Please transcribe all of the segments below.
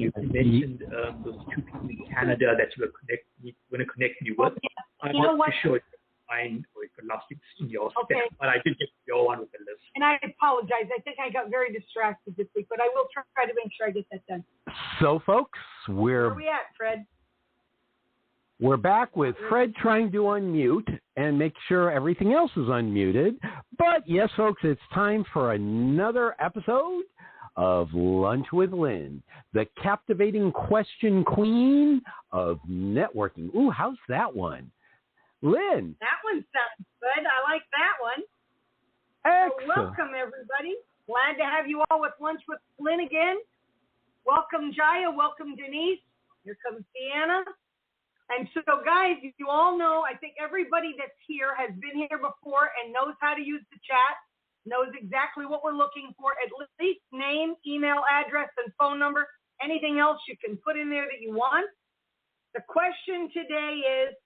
you mentioned those two people in Canada that you were going to connect me with. I'm not too sure if mine or if it lost it in your step, but I did get your one with the list. And I apologize. I think I got very distracted this week, but I will try to make sure I get that done. So, folks, where are we at, Fred? We're back with Fred trying to unmute and make sure everything else is unmuted. But, yes, folks, it's time for another episode of Lunch with Lynn, the captivating question queen of networking. Ooh, how's that one? Lynn. That one sounds good. I like that one. Excellent. So welcome, everybody. Glad to have you all with Lunch with Lynn again. Welcome, Jaya. Welcome, Denise. Here comes Deanna. And so, guys, you all know, I think everybody that's here has been here before and knows how to use the chat, knows exactly what we're looking for, at least name, email address, and phone number. Anything else you can put in there that you want. The question today is,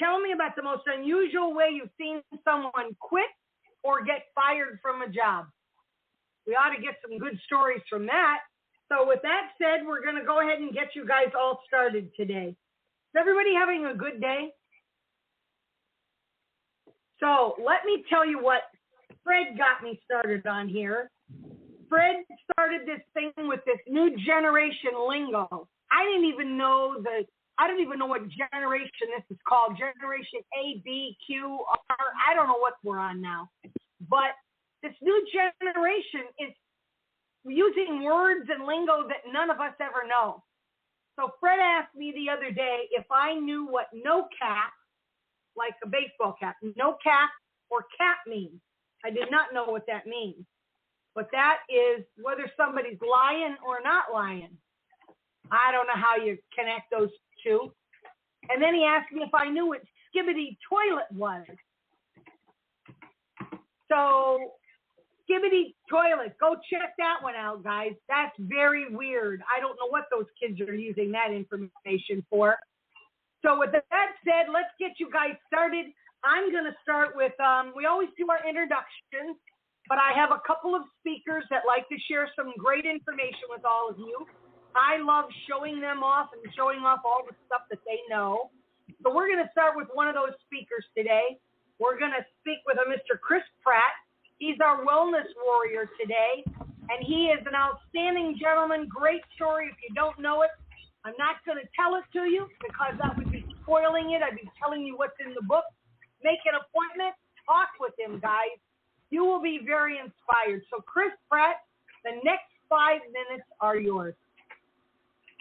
tell me about the most unusual way you've seen someone quit or get fired from a job. We ought to get some good stories from that. So with that said, we're going to go ahead and get you guys all started today. Is everybody having a good day? So let me tell you what Fred got me started on here. Fred started this thing with this new generation lingo. I don't even know what generation this is called. Generation A, B, Q, R. I don't know what we're on now. But this new generation is using words and lingo that none of us ever know. So Fred asked me the other day if I knew what no cap, like a baseball cap, no cap or cap means. I did not know what that means. But that is whether somebody's lying or not lying. I don't know how you connect those two. And then he asked me if I knew what skibbity toilet was. So skibbity toilet, go check that one out, guys. That's very weird. I don't know what those kids are using that information for. So with that said, let's get you guys started. I'm going to start with, we always do our introductions, but I have a couple of speakers that like to share some great information with all of you. I love showing them off and showing off all the stuff that they know. So we're going to start with one of those speakers today. We're going to speak with a Mr. Chris Pratt. He's our wellness warrior today, and he is an outstanding gentleman. Great story. If you don't know it, I'm not going to tell it to you because that would be spoiling it. I'd be telling you what's in the book. Make an appointment. Talk with him, guys. You will be very inspired. So, Chris Pratt, the next 5 minutes are yours.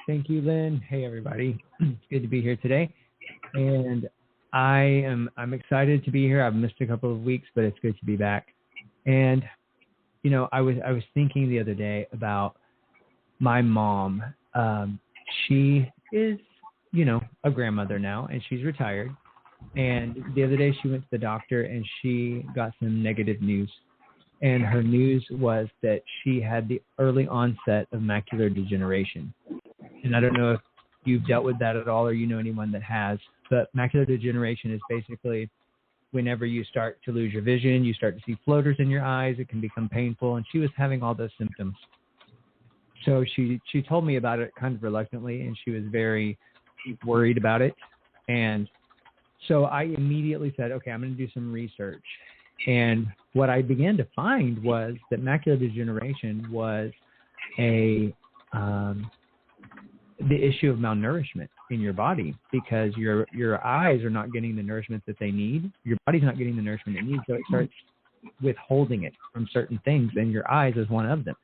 Thank you, Lynn. Hey, everybody. It's good to be here today. And I'm excited to be here. I've missed a couple of weeks, but it's good to be back. And, you know, I was thinking the other day about my mom. She is, you know, a grandmother now, and she's retired. And the other day she went to the doctor, and she got some negative news. And her news was that she had the early onset of macular degeneration. And I don't know if you've dealt with that at all or you know anyone that has, but macular degeneration is basically whenever you start to lose your vision, you start to see floaters in your eyes, it can become painful, and she was having all those symptoms. So she told me about it kind of reluctantly, and she was very worried about it. And so I immediately said, okay, I'm going to do some research. And what I began to find was that macular degeneration was the issue of malnourishment in your body, because your eyes are not getting the nourishment that they need. Your body's not getting the nourishment it needs, so it starts withholding it from certain things, and your eyes is one of them.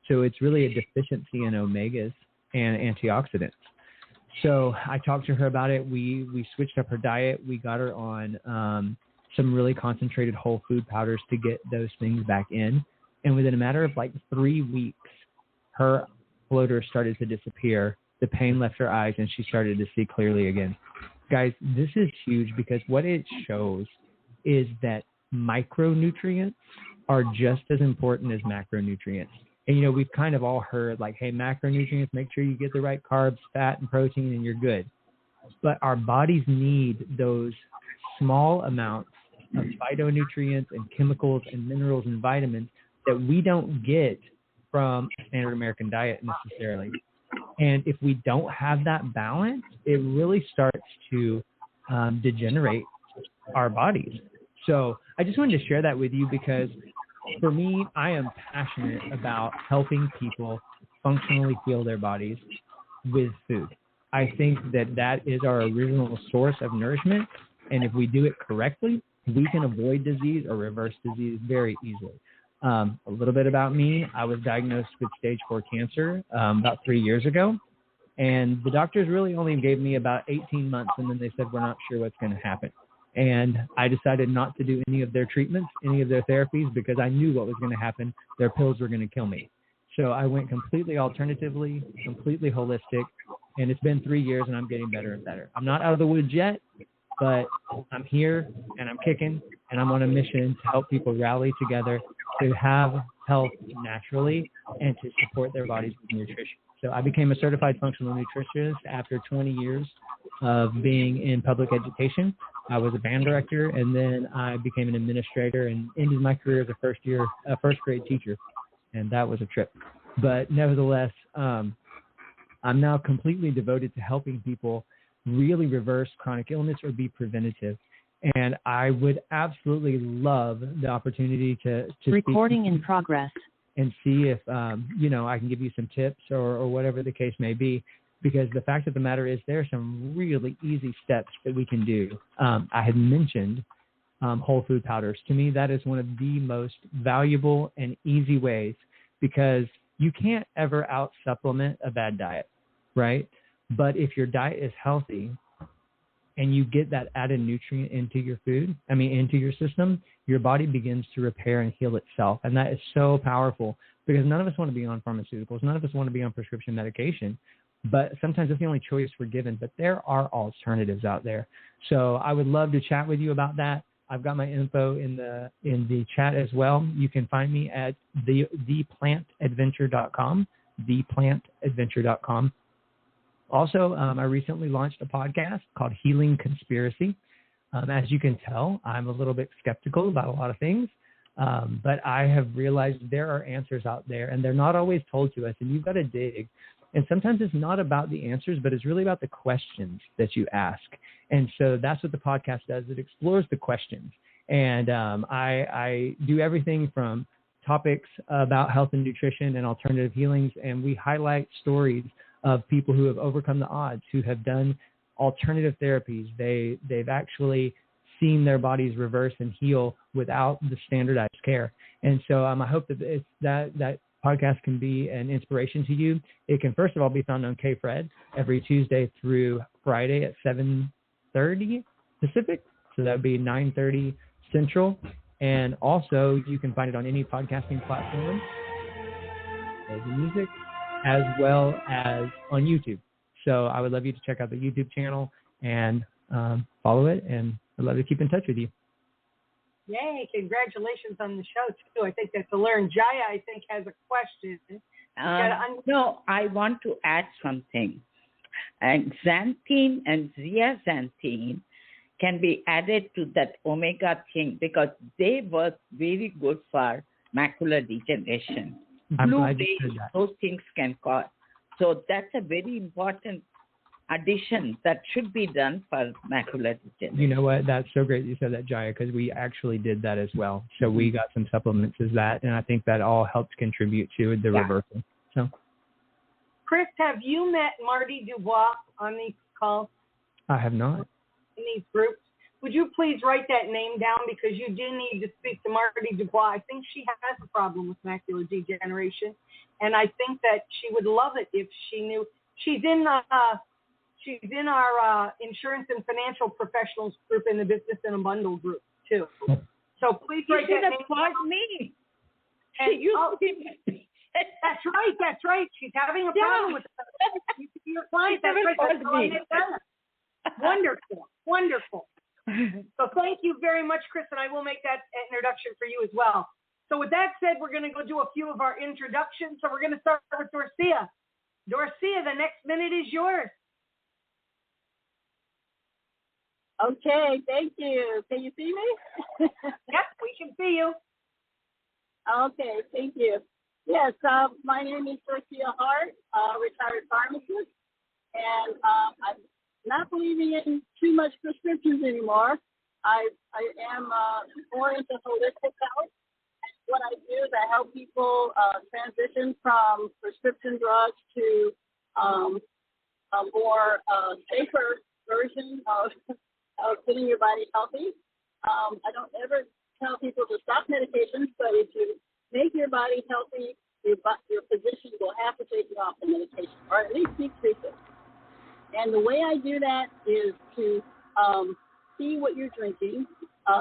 So it's really a deficiency in omegas and antioxidants. So I talked to her about it. We switched up her diet. We got her on some really concentrated whole food powders to get those things back in. And within a matter of like 3 weeks, her floaters started to disappear. The pain left her eyes, and she started to see clearly again. Guys, this is huge because what it shows is that micronutrients are just as important as macronutrients. And, you know, we've kind of all heard like, hey, macronutrients, make sure you get the right carbs, fat, and protein, and you're good. But our bodies need those small amounts of phytonutrients and chemicals and minerals and vitamins that we don't get from a standard American diet necessarily. And if we don't have that balance, it really starts to degenerate our bodies. So I just wanted to share that with you because for me, I am passionate about helping people functionally heal their bodies with food. I think that is our original source of nourishment. And if we do it correctly, we can avoid disease or reverse disease very easily. A little bit about me. I was diagnosed with stage 4 cancer about 3 years ago. And the doctors really only gave me about 18 months, and then they said, we're not sure what's going to happen. And I decided not to do any of their treatments, any of their therapies, because I knew what was going to happen. Their pills were going to kill me. So I went completely alternatively, completely holistic, and it's been 3 years, and I'm getting better and better. I'm not out of the woods yet, but I'm here, and I'm kicking, and I'm on a mission to help people rally together to have health naturally and to support their bodies with nutrition. So I became a certified functional nutritionist after 20 years of being in public education. I was a band director, and then I became an administrator and ended my career as a first grade teacher, and that was a trip. But nevertheless, I'm now completely devoted to helping people really reverse chronic illness or be preventative. And I would absolutely love the opportunity to recording in progress and see if, I can give you some tips or whatever the case may be, because the fact of the matter is there are some really easy steps that we can do. I had mentioned whole food powders. To me, that is one of the most valuable and easy ways, because you can't ever out-supplement a bad diet, right? But if your diet is healthy and you get that added nutrient into your into your system, your body begins to repair and heal itself. And that is so powerful, because none of us want to be on pharmaceuticals. None of us want to be on prescription medication. But sometimes it's the only choice we're given. But there are alternatives out there. So I would love to chat with you about that. I've got my info in the chat as well. You can find me at theplantadventure.com, theplantadventure.com. Also, I recently launched a podcast called Healing Conspiracy. As you can tell, I'm a little bit skeptical about a lot of things, but I have realized there are answers out there, and they're not always told to us, and you've got to dig. And sometimes it's not about the answers, but it's really about the questions that you ask. And so that's what the podcast does. It explores the questions. And I do everything from topics about health and nutrition and alternative healings, and we highlight stories of people who have overcome the odds, who have done alternative therapies. They've actually seen their bodies reverse and heal without the standardized care. And so I hope that that podcast can be an inspiration to you. It can, first of all, be found on KFred every Tuesday through Friday at 7:30 Pacific. So that would be 9:30 Central. And also, you can find it on any podcasting platform, the music, as well as on YouTube. So I would love you to check out the YouTube channel and follow it, and I'd love to keep in touch with you. Yay, congratulations on the show, too. I think that's a learn. Jaya, I think, has a question. No, I want to add something. And xanthine and zeaxanthin can be added to that omega thing, because they work very good for macular degeneration. Blue rays, those things can cause. So that's a very important addition that should be done for macular degeneration. You know what? That's so great you said that, Jaya, because we actually did that as well. So we got some supplements as that, and I think that all helps contribute to the reversal. So, Chris, have you met Marty Dubois on these calls? I have not. In these groups? Would you please write that name down, because you do need to speak to Marty Dubois. I think she has a problem with macular degeneration, and I think that she would love it if she knew. She's in our insurance and financial professionals group in the Business in a Bundle group too. So please write that name down. Me. That's right. She's having a problem with your client. That's right. Wonderful. So thank you very much, Chris, and I will make that introduction for you as well. So with that said, we're going to go do a few of our introductions. So we're going to start with Dorcia. Dorcia, the next minute is yours. Okay, thank you. Can you see me? Yep, we can see you. Okay, thank you. Yes, my name is Sophia Hart, retired pharmacist, and I'm not believing in too much prescriptions anymore. I am more into holistic health. What I do is I help people transition from prescription drugs to a more safer version of getting your body healthy. I don't ever tell people to stop medications, but if you make your body healthy, your physician will have to take you off the medication, or at least decrease it. And the way I do that is to see what you're drinking.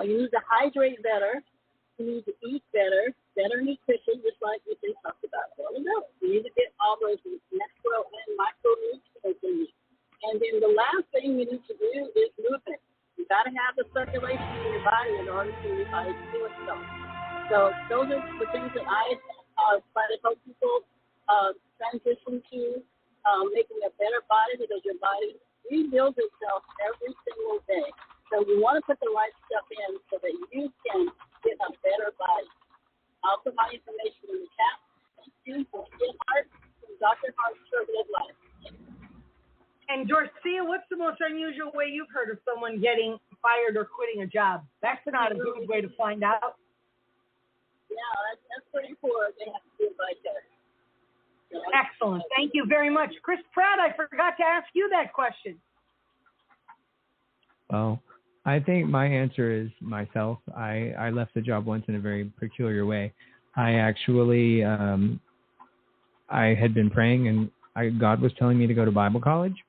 You need to hydrate better. You need to eat better nutrition, just like we just talked about a while ago. You need to get all those macro and micronutrients in you. And then the last thing you need to do is movement. You got to have the circulation in your body in order for your body to do itself. So those are the things that I try to help people transition to making a better body, because your body rebuilds itself every single day. So you want to put the right stuff in so that you can get a better body. I'll put my information in the chat. Thank you for Hart from Dr. Hart's Conservative Life. And Dorcia, what's the most unusual way you've heard of someone getting fired or quitting a job? That's not a good way to find out. Yeah, that's pretty poor. They have to do it by test. Excellent. Thank you very much. Chris Pratt, I forgot to ask you that question. Well, I think my answer is myself. I left the job once in a very peculiar way. I actually, I had been praying, and God was telling me to go to Bible college.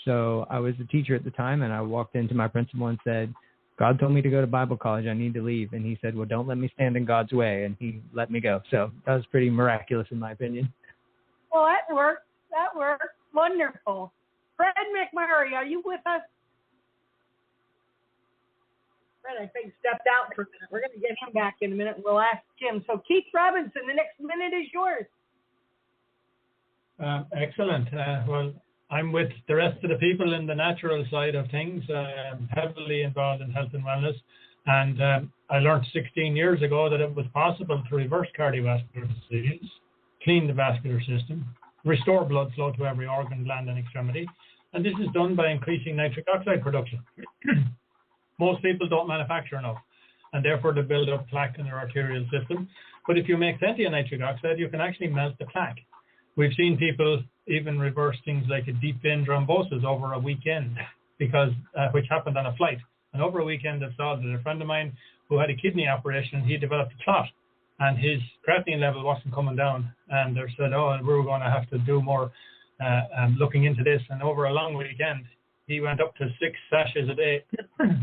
So I was a teacher at the time, and I walked into my principal and said, God told me to go to Bible college. I need to leave. And he said, well, don't let me stand in God's way. And he let me go. So that was pretty miraculous in my opinion. Well, that worked. That worked. Wonderful. Fred McMurray, are you with us? Fred, I think, stepped out for a minute. We're going to get him back in a minute, and we'll ask Jim. So Keith Robinson, the next minute is yours. Excellent. Well, I'm with the rest of the people in the natural side of things. I'm heavily involved in health and wellness. And I learned 16 years ago that it was possible to reverse cardiovascular disease, clean the vascular system, restore blood flow to every organ, gland, and extremity. And this is done by increasing nitric oxide production. Most people don't manufacture enough, and therefore they build up plaque in their arterial system. But if you make plenty of nitric oxide, you can actually melt the plaque. We've seen people even reverse things like a deep vein thrombosis over a weekend, because which happened on a flight. And over a weekend, they saw that a friend of mine who had a kidney operation, he developed a clot, and his creatinine level wasn't coming down. And they said, oh, we're going to have to do more looking into this. And over a long weekend, he went up to 6 sachets a day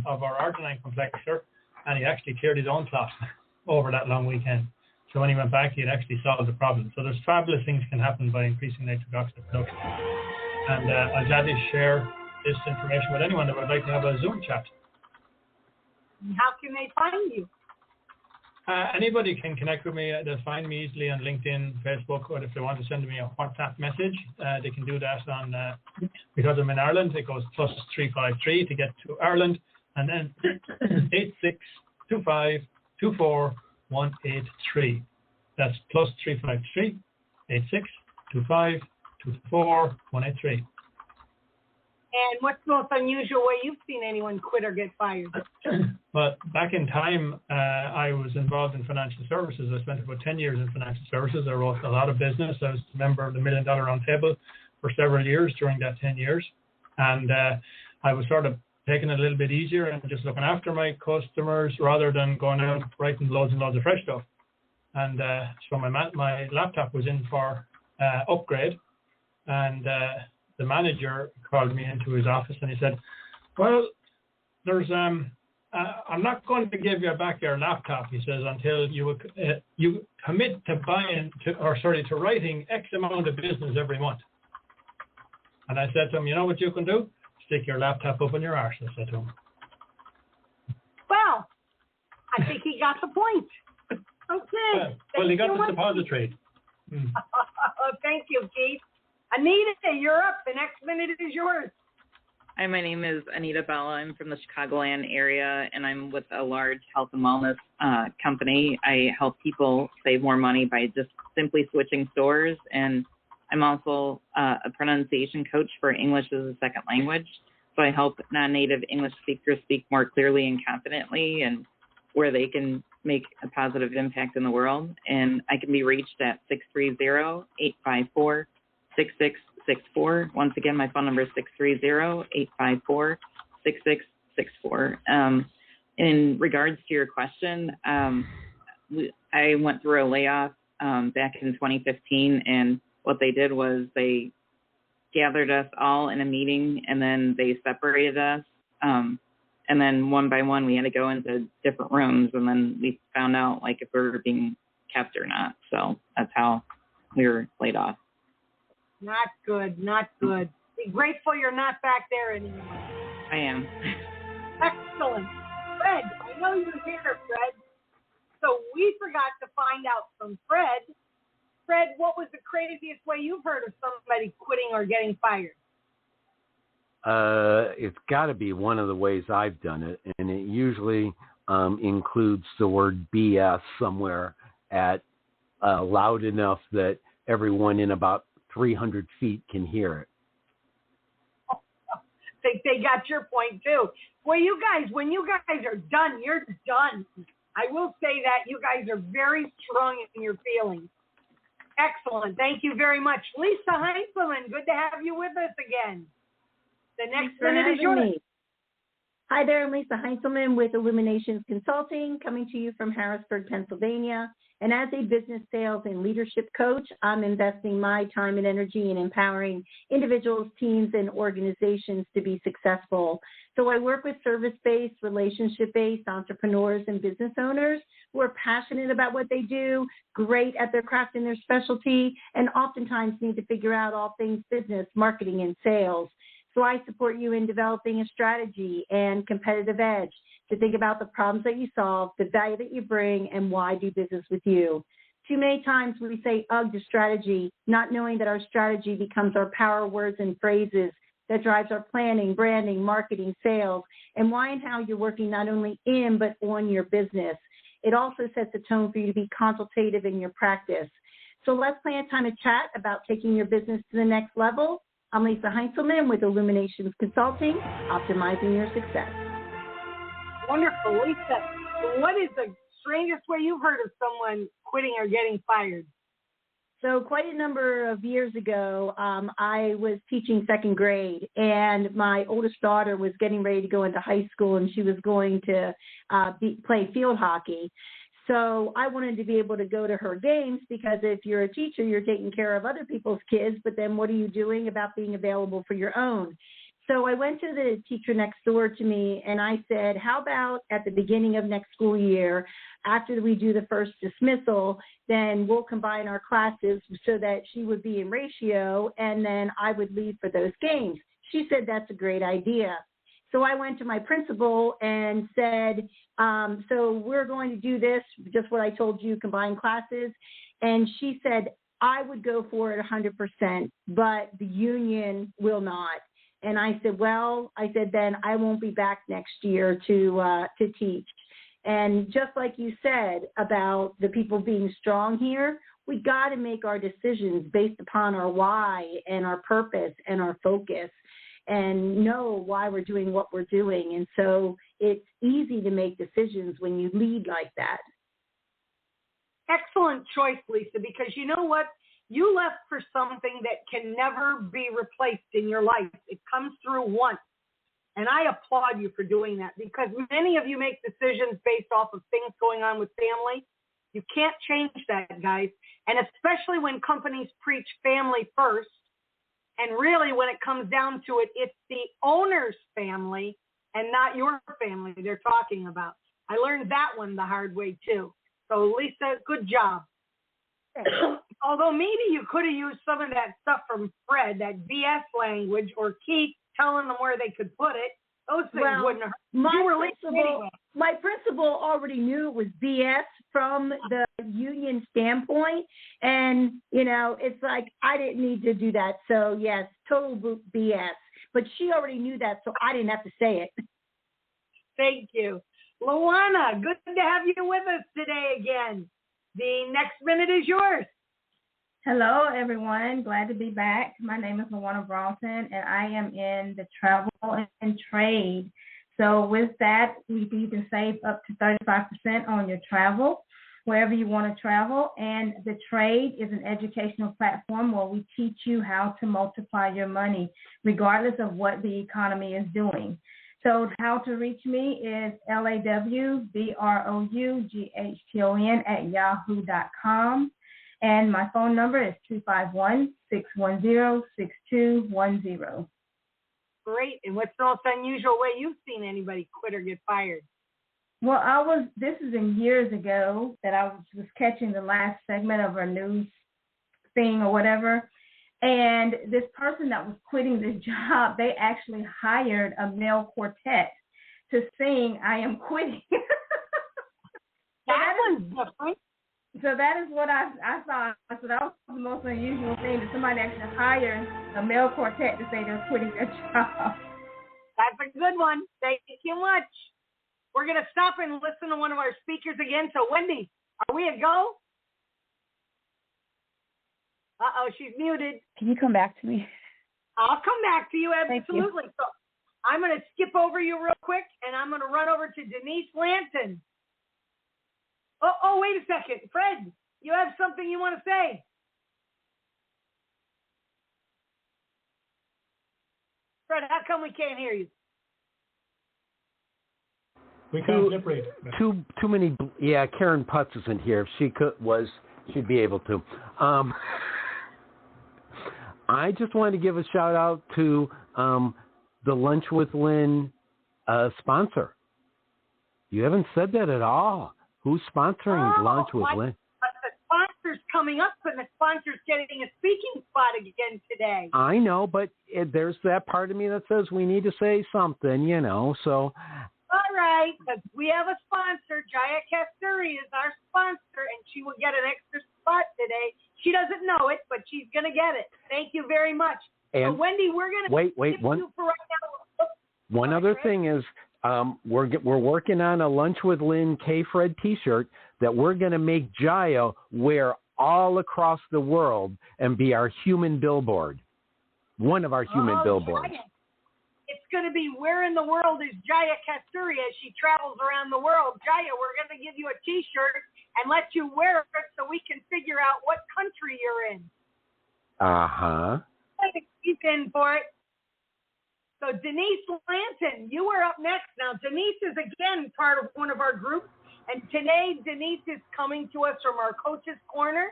of our arginine complexer, and he actually cleared his own clot over that long weekend. So when he went back, he had actually solved the problem. So there's fabulous things can happen by increasing nitric oxide production. And I'll gladly share this information with anyone that would like to have a Zoom chat. How can they find you? Anybody can connect with me. They'll find me easily on LinkedIn, Facebook, or if they want to send me a WhatsApp message, they can do that on, because I'm in Ireland, it goes +353 to get to Ireland, and then 8625241183. That's +353 8625241183. And what's the most unusual way you've seen anyone quit or get fired? Well, back in time, I was involved in financial services. I spent about 10 years in financial services. I wrote a lot of business. I was a member of the $1 Million Round Table for several years during that 10 years. And I was sort of taking it a little bit easier and just looking after my customers rather than going out writing loads and loads of fresh stuff. And so my laptop was in for upgrade. And the manager called me into his office and he said, well, there's I'm not going to give you back your laptop, he says, until you commit to to writing X amount of business every month. And I said to him, you know what you can do? Stick your laptop up in your arse, I said to him. Well, I think he got the point. Okay. Well, he got the depository. Thank you, Keith. Anita, you're up. The next minute is yours. Hi, my name is Anita Bella. I'm from the Chicagoland area, and I'm with a large health and wellness company. I help people save more money by just simply switching stores, and I'm also a pronunciation coach for English as a second language. So I help non-native English speakers speak more clearly and confidently, and where they can make a positive impact in the world. And I can be reached at 630-854-6664. Once again, my phone number is 630-854-6664. In regards to your question, I went through a layoff back in 2015, and what they did was they gathered us all in a meeting, and then they separated us. And then one by one, we had to go into different rooms, and then we found out like if we were being kept or not. So that's how we were laid off. Not good, not good. Be grateful you're not back there anymore. I am. Excellent. Fred, I know you're here, Fred. So we forgot to find out from Fred. Fred, what was the craziest way you've heard of somebody quitting or getting fired? It's got to be one of the ways I've done it, and it usually includes the word BS somewhere at loud enough that everyone in about 300 feet can hear it. They got your point too. Well, you guys, when you guys are done, you're done. I will say that you guys are very strong in your feelings. Excellent. Thank you very much. Lisa Heinzelman, good to have you with us again. The next minute is yours. Hi there, I'm Lisa Heinzelman with Illuminations Consulting, coming to you from Harrisburg, Pennsylvania. And as a business sales and leadership coach, I'm investing my time and energy in empowering individuals, teams, and organizations to be successful. So I work with service-based, relationship-based entrepreneurs and business owners who are passionate about what they do, great at their craft and their specialty, and oftentimes need to figure out all things business, marketing, and sales. So I support you in developing a strategy and competitive edge to think about the problems that you solve, the value that you bring, and why do business with you. Too many times we say ugh to strategy, not knowing that our strategy becomes our power words and phrases that drives our planning, branding, marketing, sales, and why and how you're working not only in but on your business. It also sets a tone for you to be consultative in your practice. So let's plan a time to chat about taking your business to the next level. I'm Lisa Heinzelman with Illuminations Consulting, optimizing your success. Wonderful, Lisa. What is the strangest way you've heard of someone quitting or getting fired? So quite a number of years ago, I was teaching second grade, and my oldest daughter was getting ready to go into high school, and she was going to play field hockey. So I wanted to be able to go to her games because if you're a teacher, you're taking care of other people's kids, but then what are you doing about being available for your own? So I went to the teacher next door to me and I said, how about at the beginning of next school year, after we do the first dismissal, then we'll combine our classes so that she would be in ratio and then I would leave for those games. She said, that's a great idea. So I went to my principal and said, so we're going to do this, just what I told you, combine classes. And she said, I would go for it 100%, but the union will not. And I said, well, then I won't be back next year to teach. And just like you said about the people being strong here, we got to make our decisions based upon our why and our purpose and our focus, and know why we're doing what we're doing. And so it's easy to make decisions when you lead like that. Excellent choice, Lisa, because you know what? You left for something that can never be replaced in your life. It comes through once. And I applaud you for doing that because many of you make decisions based off of things going on with family. You can't change that, guys. And especially when companies preach family first. And really, when it comes down to it, it's the owner's family and not your family they're talking about. I learned that one the hard way, too. So, Lisa, good job. Although maybe you could have used some of that stuff from Fred, that BS language, or Keith telling them where they could put it. Those things wouldn't hurt. My principal already knew it was BS from the union standpoint. And, you know, it's like I didn't need to do that. So, yes, total BS. but she already knew that, so I didn't have to say it. Thank you. Luana, good to have you with us today again. The next minute is yours. Hello, everyone. Glad to be back. My name is Luana Bronson, and I am in the travel and trade. So with that, you can save up to 35% on your travel, wherever you want to travel. And the trade is an educational platform where we teach you how to multiply your money, regardless of what the economy is doing. So how to reach me is lawbroughton@yahoo.com. And my phone number is 251-610-6210. Great. And what's the most unusual way you've seen anybody quit or get fired? Well, this is years ago that I was catching the last segment of a news thing or whatever. And this person that was quitting this job, they actually hired a male quartet to sing "I Am Quitting." That was different. So that is what I saw. So that was the most unusual thing, that somebody actually hired a male quartet to say they're quitting their job. That's a good one. Thank you much. We're going to stop and listen to one of our speakers again. So, Wendy, are we a go? Uh-oh, she's muted. Can you come back to me? I'll come back to you, absolutely. So I'm going to skip over you real quick, and I'm going to run over to Denise Lanton. Oh, wait a second. Fred, you have something you want to say? Fred, how come we can't hear you? We can't lip read. Too many. Yeah, Karen Putz isn't here. If she she'd be able to. I just wanted to give a shout out to the Lunch with Lynn sponsor. You haven't said that at all. Who's sponsoring Lunch with Lynn? But the sponsor's coming up, and the sponsor's getting a speaking spot again today. I know, but there's that part of me that says we need to say something, so. All right, but we have a sponsor. Jaya Kasturi is our sponsor, and she will get an extra spot today. She doesn't know it, but she's going to get it. Thank you very much. And so, Wendy, we're going to wait. you for right now. One other thing is we're working on a Lunch with Lynn K-Fred T-shirt that we're going to make Jaya wear all across the world and be our human billboard. One of our human billboards. Jaya. It's going to be "Where in the World is Jaya Kasturi" as she travels around the world. Jaya, we're going to give you a T-shirt and let you wear it so we can figure out what country you're in. Uh-huh. Keep in for it. So Denise Lanton, you are up next. Now, Denise is again part of one of our groups, and today Denise is coming to us from our Coach's Corner,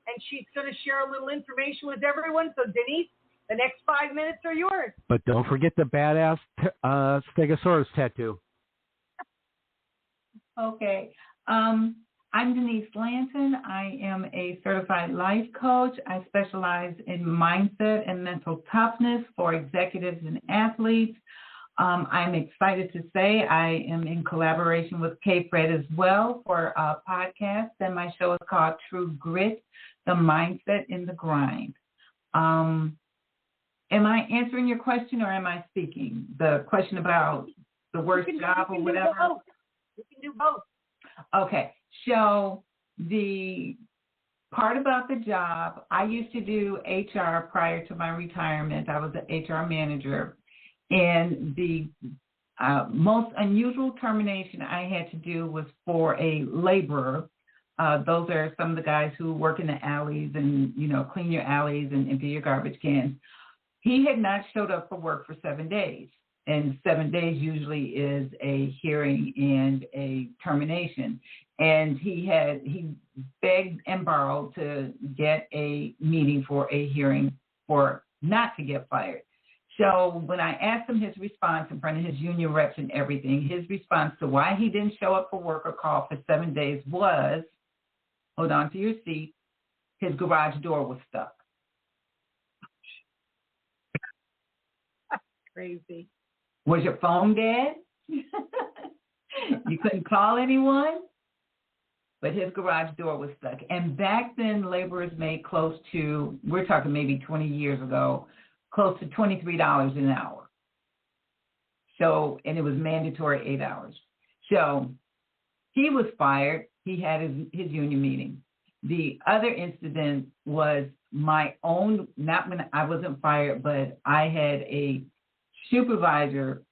and she's going to share a little information with everyone. So Denise, the next 5 minutes are yours. But don't forget the badass Stegosaurus tattoo. Okay. I'm Denise Lanton. I am a certified life coach. I specialize in mindset and mental toughness for executives and athletes. I'm excited to say I am in collaboration with K-Fred as well for a podcast, and my show is called True Grit, The Mindset in the Grind. Am I answering your question, or am I speaking? The question about the worst job or whatever? You can do both. Okay. So the part about the job, I used to do HR prior to my retirement. I was an HR manager. And the most unusual termination I had to do was for a laborer. Those are some of the guys who work in the alleys and, clean your alleys and empty your garbage cans. He had not showed up for work for 7 days. And 7 days usually is a hearing and a termination. And he begged and borrowed to get a meeting for a hearing for not to get fired. So when I asked him his response in front of his union reps and everything, his response to why he didn't show up for work or call for 7 days was, hold on to your seat, his garage door was stuck. Crazy. Was your phone dead? You couldn't call anyone? But his garage door was stuck. And back then, laborers made close to, we're talking maybe 20 years ago, close to $23 an hour. So, and it was mandatory 8 hours. So he was fired. He had his union meeting. The other incident was my own, not when I wasn't fired, but I had a supervisor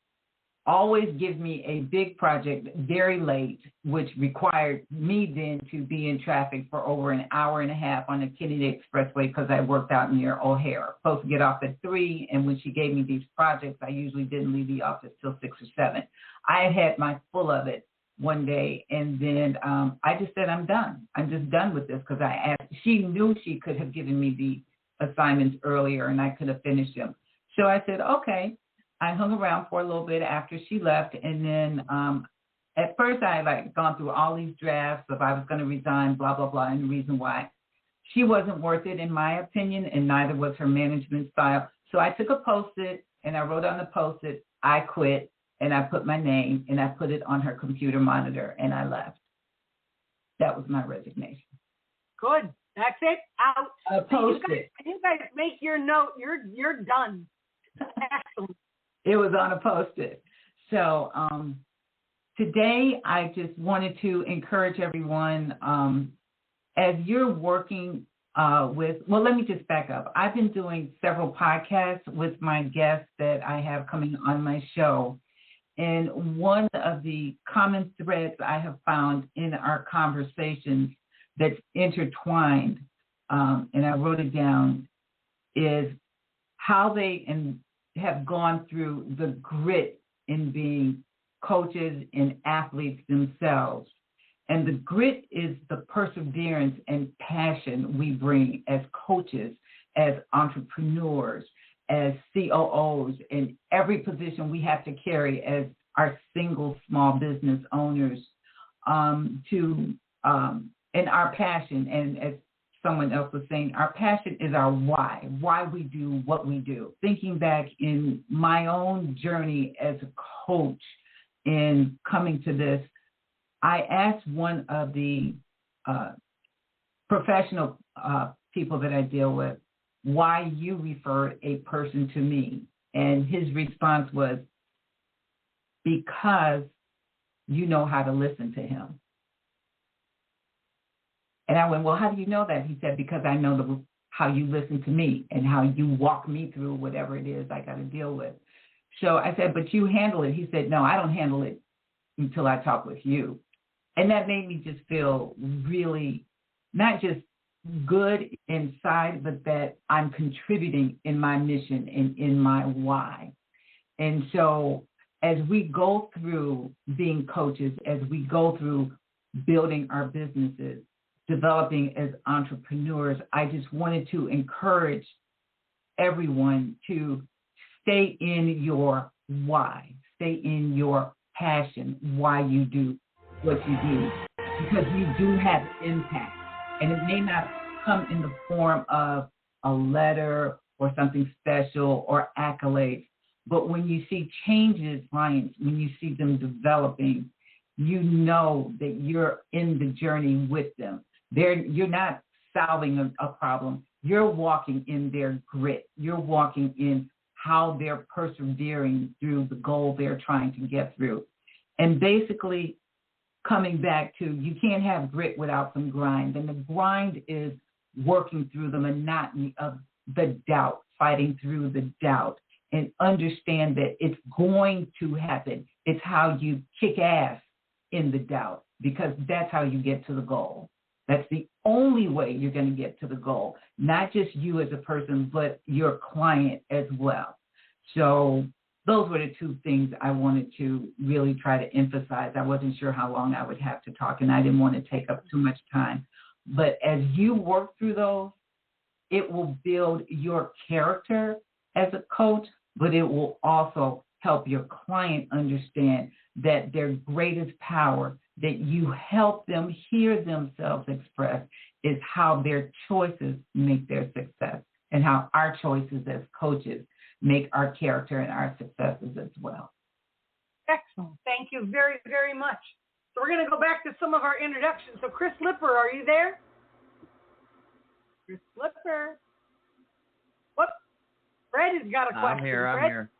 always give me a big project very late, which required me then to be in traffic for over an hour and a half on the Kennedy Expressway because I worked out near O'Hare. Supposed to get off at 3, and when she gave me these projects, I usually didn't leave the office till 6 or 7. I had my full of it one day, and then I just said, I'm done. I'm just done with this because I asked. She knew she could have given me the assignments earlier, and I could have finished them. So I said, okay. I hung around for a little bit after she left, and then at first I had gone through all these drafts of I was going to resign, blah, blah, blah, and the reason why. She wasn't worth it, in my opinion, and neither was her management style. So I took a Post-it, and I wrote on the Post-it, I quit, and I put my name, and I put it on her computer monitor, and I left. That was my resignation. Good. That's it. Out. A Post-it. You guys make your note. You're done. Excellent. It was on a Post-it. So today I just wanted to encourage everyone as you're working let me just back up. I've been doing several podcasts with my guests that I have coming on my show. And one of the common threads I have found in our conversations that's intertwined, and I wrote it down, is how they have gone through the grit in being coaches and athletes themselves. And the grit is the perseverance and passion we bring as coaches, as entrepreneurs, as COOs, in every position we have to carry as our single small business owners, and our passion. And as someone else was saying, our passion is our why we do what we do. Thinking back in my own journey as a coach in coming to this, I asked one of the professional people that I deal with why you referred a person to me. And his response was, because you know how to listen to him. And I went, well, how do you know that? He said, because I know how you listen to me and how you walk me through whatever it is I got to deal with. So I said, but you handle it. He said, no, I don't handle it until I talk with you. And that made me just feel really not just good inside, but that I'm contributing in my mission and in my why. And so as we go through being coaches, as we go through building our businesses, developing as entrepreneurs, I just wanted to encourage everyone to stay in your why, stay in your passion, why you do what you do, because you do have impact. And it may not come in the form of a letter or something special or accolades, but when you see changes, clients, when you see them developing, you know that you're in the journey with them. You're not solving a problem. You're walking in their grit. You're walking in how they're persevering through the goal they're trying to get through. And basically coming back to, you can't have grit without some grind. And the grind is working through the monotony of the doubt, fighting through the doubt, and understand that it's going to happen. It's how you kick ass in the doubt, because that's how you get to the goal. That's the only way you're going to get to the goal, not just you as a person, but your client as well. So those were the two things I wanted to really try to emphasize. I wasn't sure how long I would have to talk, and I didn't want to take up too much time. But as you work through those, it will build your character as a coach, but it will also help your client understand that their greatest power, that you help them hear themselves express, is how their choices make their success, and how our choices as coaches make our character and our successes as well. Excellent. Thank you very, very much. So we're going to go back to some of our introductions. So Chris Lipper, are you there? Chris Lipper. What? Fred has got a question. I'm here.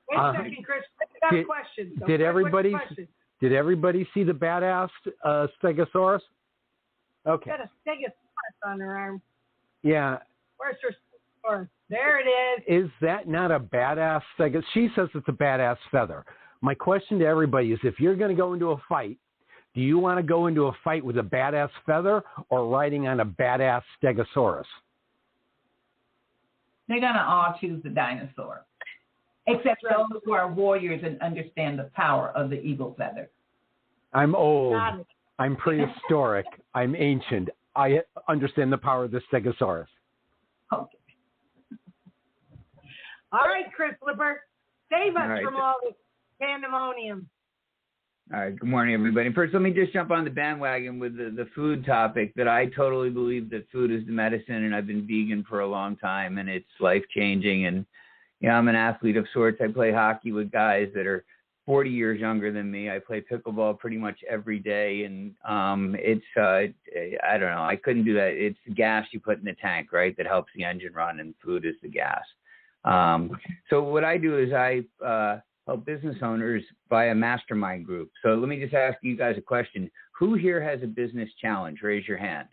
Wait a second, Chris. I got a question. So did everybody see the badass Stegosaurus? Okay. Got a Stegosaurus on her arm. Yeah. Where's her Stegosaurus? There it is. Is that not a badass Stegosaurus? She says it's a badass feather. My question to everybody is, if you're going to go into a fight, do you want to go into a fight with a badass feather or riding on a badass Stegosaurus? They're going to all choose the dinosaur, except those who are warriors and understand the power of the eagle feather. I'm old. I'm prehistoric. I'm ancient. I understand the power of the Stegosaurus. Okay. All right, Chris Flipper. Save us from all this pandemonium. All right. Good morning, everybody. First, let me just jump on the bandwagon with the food topic, that I totally believe that food is the medicine, and I've been vegan for a long time, and it's life-changing. And, you know, I'm an athlete of sorts. I play hockey with guys that are 40 years younger than me. I play pickleball pretty much every day, and it's, I don't know, I couldn't do that. It's the gas you put in the tank, right, that helps the engine run, and food is the gas. So what I do is I help business owners via a mastermind group. So let me just ask you guys a question. Who here has a business challenge? Raise your hand.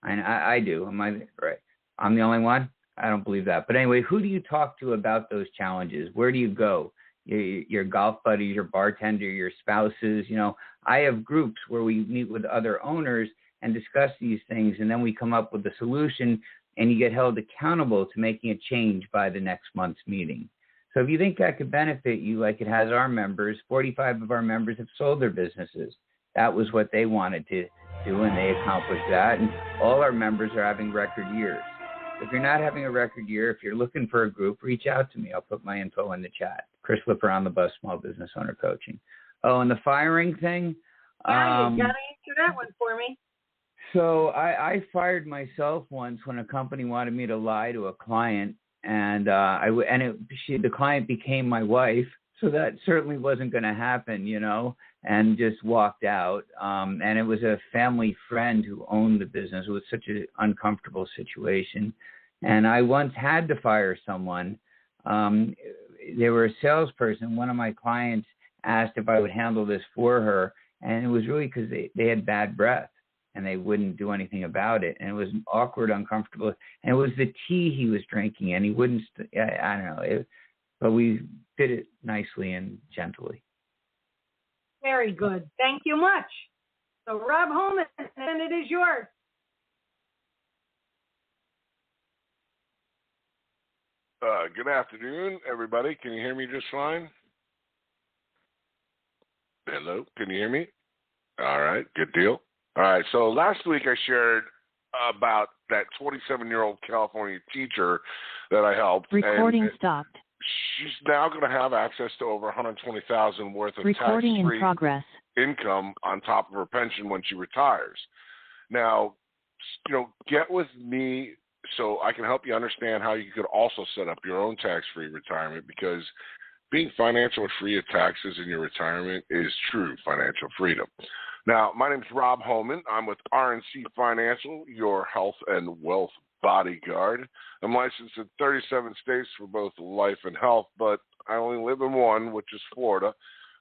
I do. Am I right? I'm the only one? I don't believe that. But anyway, who do you talk to about those challenges? Where do you go? Your golf buddies, your bartender, your spouses. You know, I have groups where we meet with other owners and discuss these things, and then we come up with a solution, and you get held accountable to making a change by the next month's meeting. So if you think that could benefit you like it has our members, 45 of our members have sold their businesses. That was what they wanted to do, and they accomplished that. And all our members are having record years. If you're not having a record year, if you're looking for a group, reach out to me. I'll put my info in the chat. Chris Flipper on the Bus, Small Business Owner Coaching. Oh, and the firing thing? Yeah, you got to answer that one for me. So I fired myself once when a company wanted me to lie to a client, and the client became my wife, so that certainly wasn't going to happen, you know, and just walked out. And it was a family friend who owned the business. It was such an uncomfortable situation. And I once had to fire someone. They were a salesperson. One of my clients asked if I would handle this for her, and it was really because they had bad breath, and they wouldn't do anything about it. And it was awkward, uncomfortable. And it was the tea he was drinking, and he wouldn't, I don't know. But we did it nicely and gently. Very good. Thank you much. So Rob Holman, and it is yours. Good afternoon, everybody. Can you hear me just fine? Hello, can you hear me? All right, good deal. All right, so last week I shared about that 27-year-old California teacher that I helped. Recording stopped. She's now going to have access to over $120,000 worth of recording tax-free in progress income on top of her pension when she retires. Now, you know, get with me so I can help you understand how you could also set up your own tax-free retirement, because being financially free of taxes in your retirement is true financial freedom. Now, my name is Rob Holman. I'm with RNC Financial, your health and wealth bodyguard. I'm licensed in 37 states for both life and health, but I only live in one, which is Florida.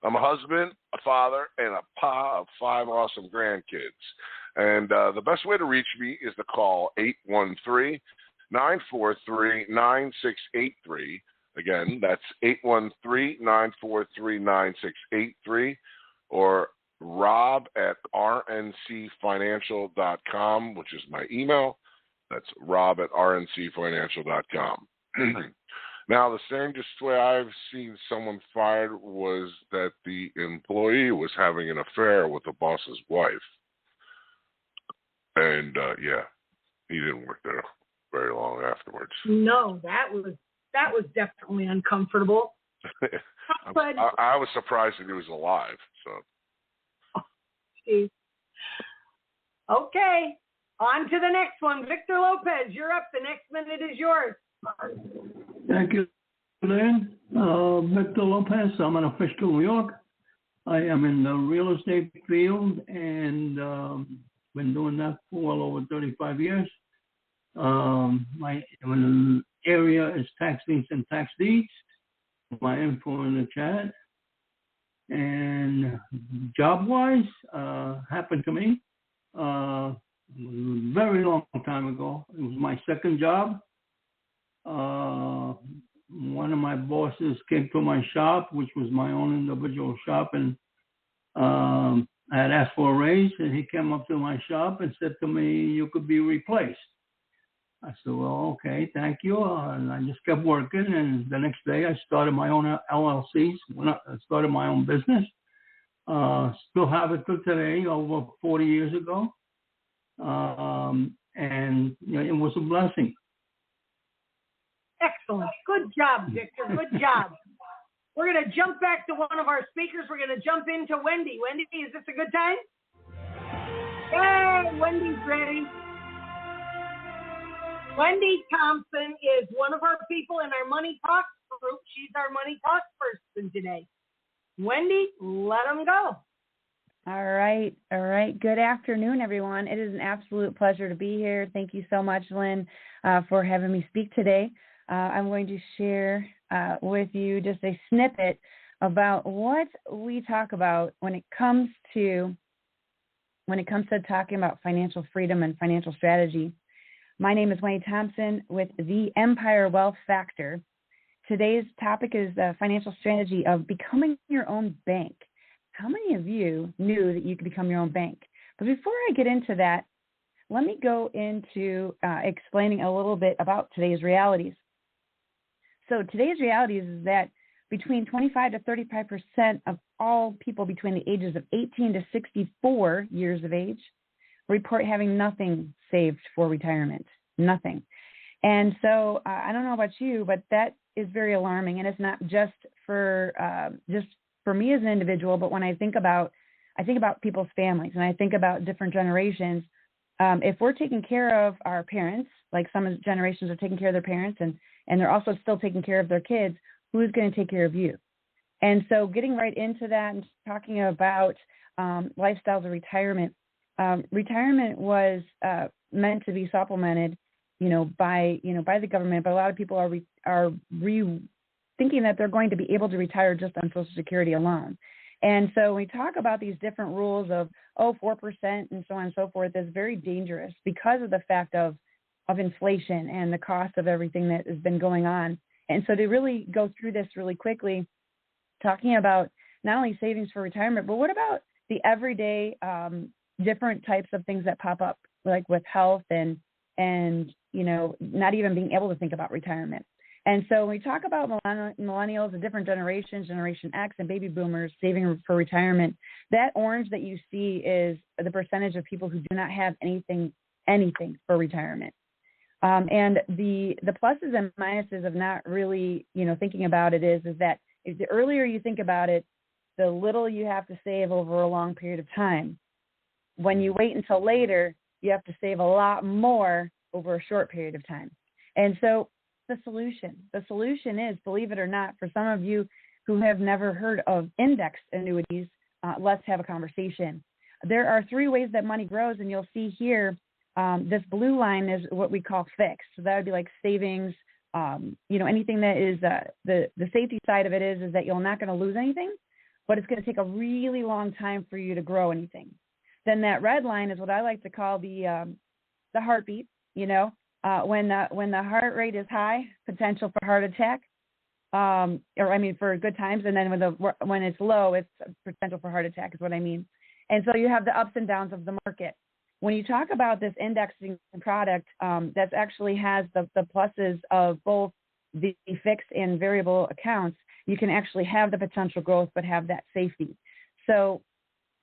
I'm a husband, a father, and a pa of 5 awesome grandkids. And the best way to reach me is to call 813-943-9683. Again, that's 813-943-9683, or rob@rncfinancial.com, which is my email. That's rob@rncfinancial.com. Now, the strangest way I've seen someone fired was that the employee was having an affair with the boss's wife. And, yeah, he didn't work there very long afterwards. No, that was definitely uncomfortable. I was surprised that he was alive, so. Okay, on to the next one. Victor Lopez, you're up. The next minute is yours. Thank you, Lynn. Victor Lopez. I'm in Fishkill, New York. I am in the real estate field and been doing that for well over 35 years. My area is tax liens and tax deeds. my info in the chat. And job-wise, happened to me a very long time ago. It was my second job. One of my bosses came to my shop, which was my own individual shop, and I had asked for a raise, and he came up to my shop and said to me, "You could be replaced." I said, "Well, okay, thank you." And I just kept working. And the next day I started my own LLCs. I started my own business. Still have it till today, over 40 years ago. And it was a blessing. Excellent. Good job, Victor. Good job. We're going to jump back to one of our speakers. We're going to jump into Wendy. Wendy, is this a good time? Hey, Wendy's ready. Wendy Thompson is one of our people in our Money Talks group. She's our Money Talks person today. Wendy, let them go. All right. Good afternoon, everyone. It is an absolute pleasure to be here. Thank you so much, Lynn, for having me speak today. I'm going to share with you just a snippet about what we talk about when it comes to talking about financial freedom and financial strategy. My name is Wendy Thompson with the Empire Wealth Factor. Today's topic is the financial strategy of becoming your own bank. How many of you knew that you could become your own bank? But before I get into that, let me go into explaining a little bit about today's realities. So today's realities is that between 25 to 35% of all people between the ages of 18 to 64 years of age report having nothing saved for retirement, nothing. And so I don't know about you, but that is very alarming. And it's not just for me as an individual, but when I think about people's families and I think about different generations. If we're taking care of our parents, like some generations are taking care of their parents and they're also still taking care of their kids, who's going to take care of you? And so getting right into that and talking about lifestyles of retirement. Retirement was meant to be supplemented, by the government, but a lot of people are thinking that they're going to be able to retire just on Social Security alone. And so when we talk about these different rules of 4% and so on and so forth, is very dangerous because of the fact of inflation and the cost of everything that has been going on. And so to really go through this really quickly, talking about not only savings for retirement, but what about the everyday different types of things that pop up, like with health and not even being able to think about retirement. And so when we talk about millennials and different generations, Generation X and baby boomers saving for retirement, that orange that you see is the percentage of people who do not have anything for retirement. And the pluses and minuses of not really, thinking about it is that the earlier you think about it, the little you have to save over a long period of time. When you wait until later, you have to save a lot more over a short period of time. And so the solution is, believe it or not, for some of you who have never heard of index annuities, let's have a conversation. There are 3 ways that money grows, and you'll see here, this blue line is what we call fixed. So that would be like savings, anything that is the safety side of it is that you're not going to lose anything, but it's going to take a really long time for you to grow anything. Then that red line is what I like to call the heartbeat. When the heart rate is high, potential for heart attack, for good times, and then when it's low, it's potential for heart attack is what I mean. And so you have the ups and downs of the market. When you talk about this indexing product, that actually has the pluses of both the fixed and variable accounts, you can actually have the potential growth, but have that safety. So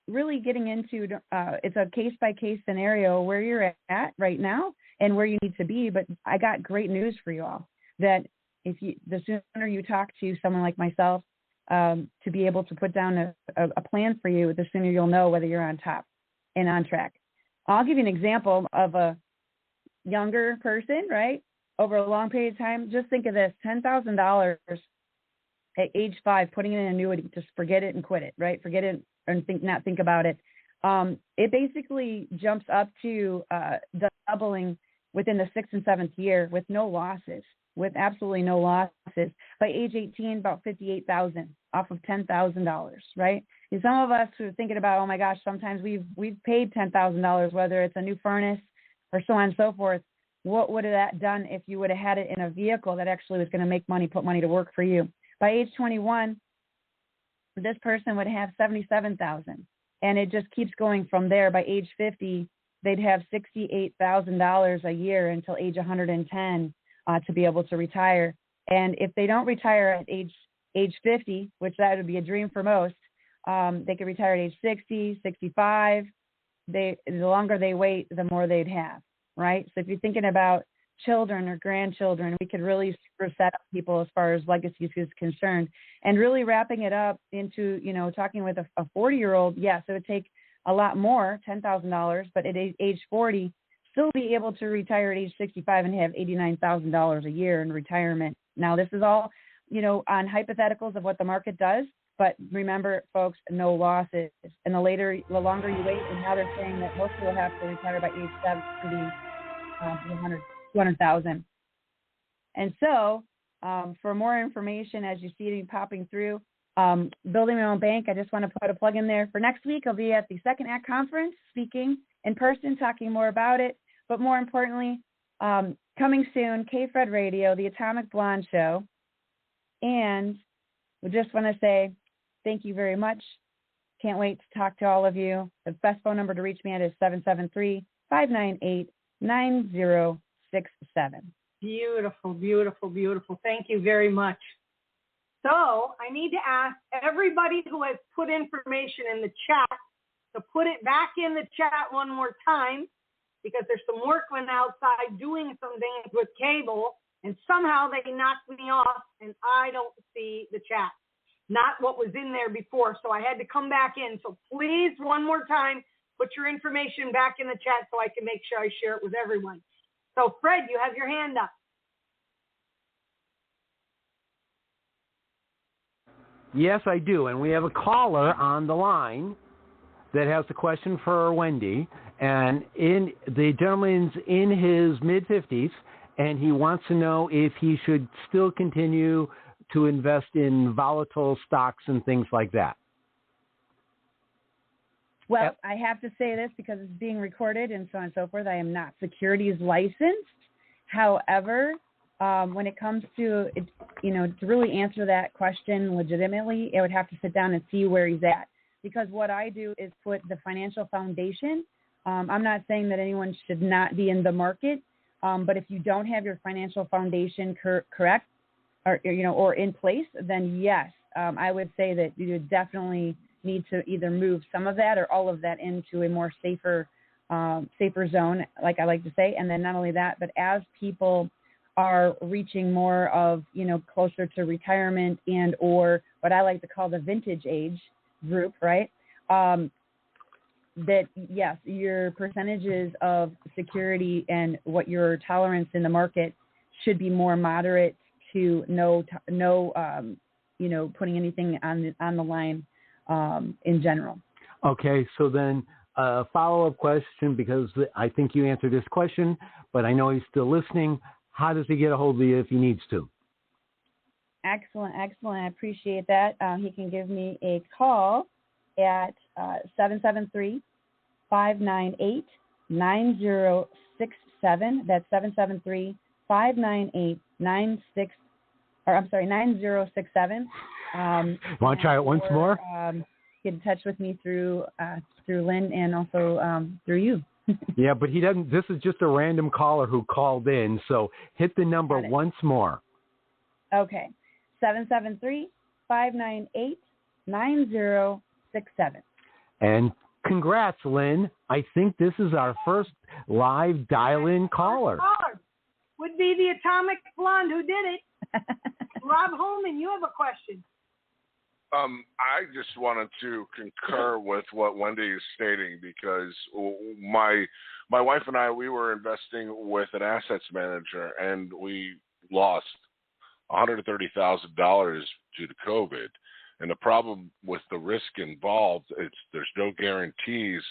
really getting into, it's a case-by-case scenario where you're at right now and where you need to be. But I got great news for you all, that the sooner you talk to someone like myself to be able to put down a plan for you, the sooner you'll know whether you're on top and on track. I'll give you an example of a younger person, right? Over a long period of time, just think of this, $10,000 at age 5, putting in an annuity, just forget it and quit it, right? Forget it and not think about it. It basically jumps up to doubling within the 6th and 7th year with no losses. with absolutely no losses. By age 18, about $58,000 off of $10,000, right? And some of us who are thinking about, oh my gosh, sometimes we've paid $10,000, whether it's a new furnace or so on and so forth. What would have that done if you would have had it in a vehicle that actually was going to make money, put money to work for you? By age 21, this person would have $77,000, and it just keeps going from there. By age 50, they'd have $68,000 a year until age 110 to be able to retire. And if they don't retire at age 50, which that would be a dream for most, they could retire at age 60, 65. The longer they wait, the more they'd have, right? So if you're thinking about children or grandchildren, we could really set up people as far as legacies is concerned. And really wrapping it up into, talking with a 40-year-old, yes, it would take a lot more, $10,000, but at age 40, still be able to retire at age 65 and have $89,000 a year in retirement. Now, this is all, on hypotheticals of what the market does, but remember, folks, no losses. And the longer you wait, and now they're saying that most people have to retire by age 70, 200,000. And so, for more information, as you see it popping through, building my own bank, I just want to put a plug in there. For next week, I'll be at the Second Act Conference, speaking in person, talking more about it. But more importantly, coming soon, K-Fred Radio, the Atomic Blonde Show. And we just want to say thank you very much. Can't wait to talk to all of you. The best phone number to reach me at is 773-598-9067. Beautiful, beautiful, beautiful. Thank you very much. So I need to ask everybody who has put information in the chat to put it back in the chat one more time, because there's some workmen outside doing some things with cable, and somehow they knocked me off, and I don't see the chat. Not what was in there before, so I had to come back in. So please, one more time, put your information back in the chat so I can make sure I share it with everyone. So, Fred, you have your hand up. Yes, I do. And we have a caller on the line that has a question for Wendy. And the gentleman's in his mid-50s, and he wants to know if he should still continue to invest in volatile stocks and things like that. Well, I have to say this because it's being recorded and so on and so forth. I am not securities licensed. However, when it comes to, to really answer that question legitimately, I would have to sit down and see where he's at. Because what I do is put the financial foundation. I'm not saying that anyone should not be in the market, but if you don't have your financial foundation correct or in place, then yes, I would say that you definitely need to either move some of that or all of that into a more safer zone, like I like to say. And then not only that, but as people are reaching more of, closer to retirement and or what I like to call the vintage age group, right? That, yes, your percentages of security and what your tolerance in the market should be more moderate to no putting anything on the line in general. Okay, so then a follow-up question, because I think you answered this question, but I know he's still listening. How does he get a hold of you if he needs to? Excellent. I appreciate that. He can give me a call at 773-598-9067. That's 773-598-9067. Want to try it once more? Get in touch with me through Lynn and also through you. Yeah, but he doesn't. This is just a random caller who called in. So hit the number once more. Okay, 773-598-9067. $6.7. And congrats, Lynn. I think this is our first live dial-in caller. Would be the Atomic Blonde who did it. Rob Holman, you have a question. I just wanted to concur with what Wendy is stating, because my wife and I, we were investing with an assets manager, and we lost $130,000 due to COVID. And the problem with the risk involved, there's no guarantees,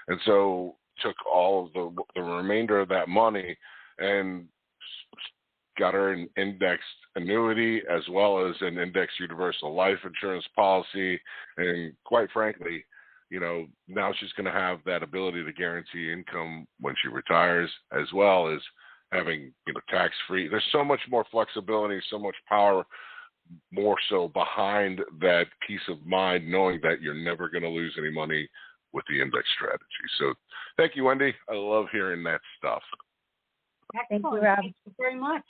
and so took all of the remainder of that money and got her an indexed annuity as well as an indexed universal life insurance policy. And quite frankly, you know, now she's going to have that ability to guarantee income when she retires, as well as having, you know, tax-free. There's so much more flexibility, so much power, more so behind that peace of mind, knowing that you're never going to lose any money with the index strategy. So thank you, Wendy. I love hearing that stuff. Excellent. Thank you, Rob. Thank you very much.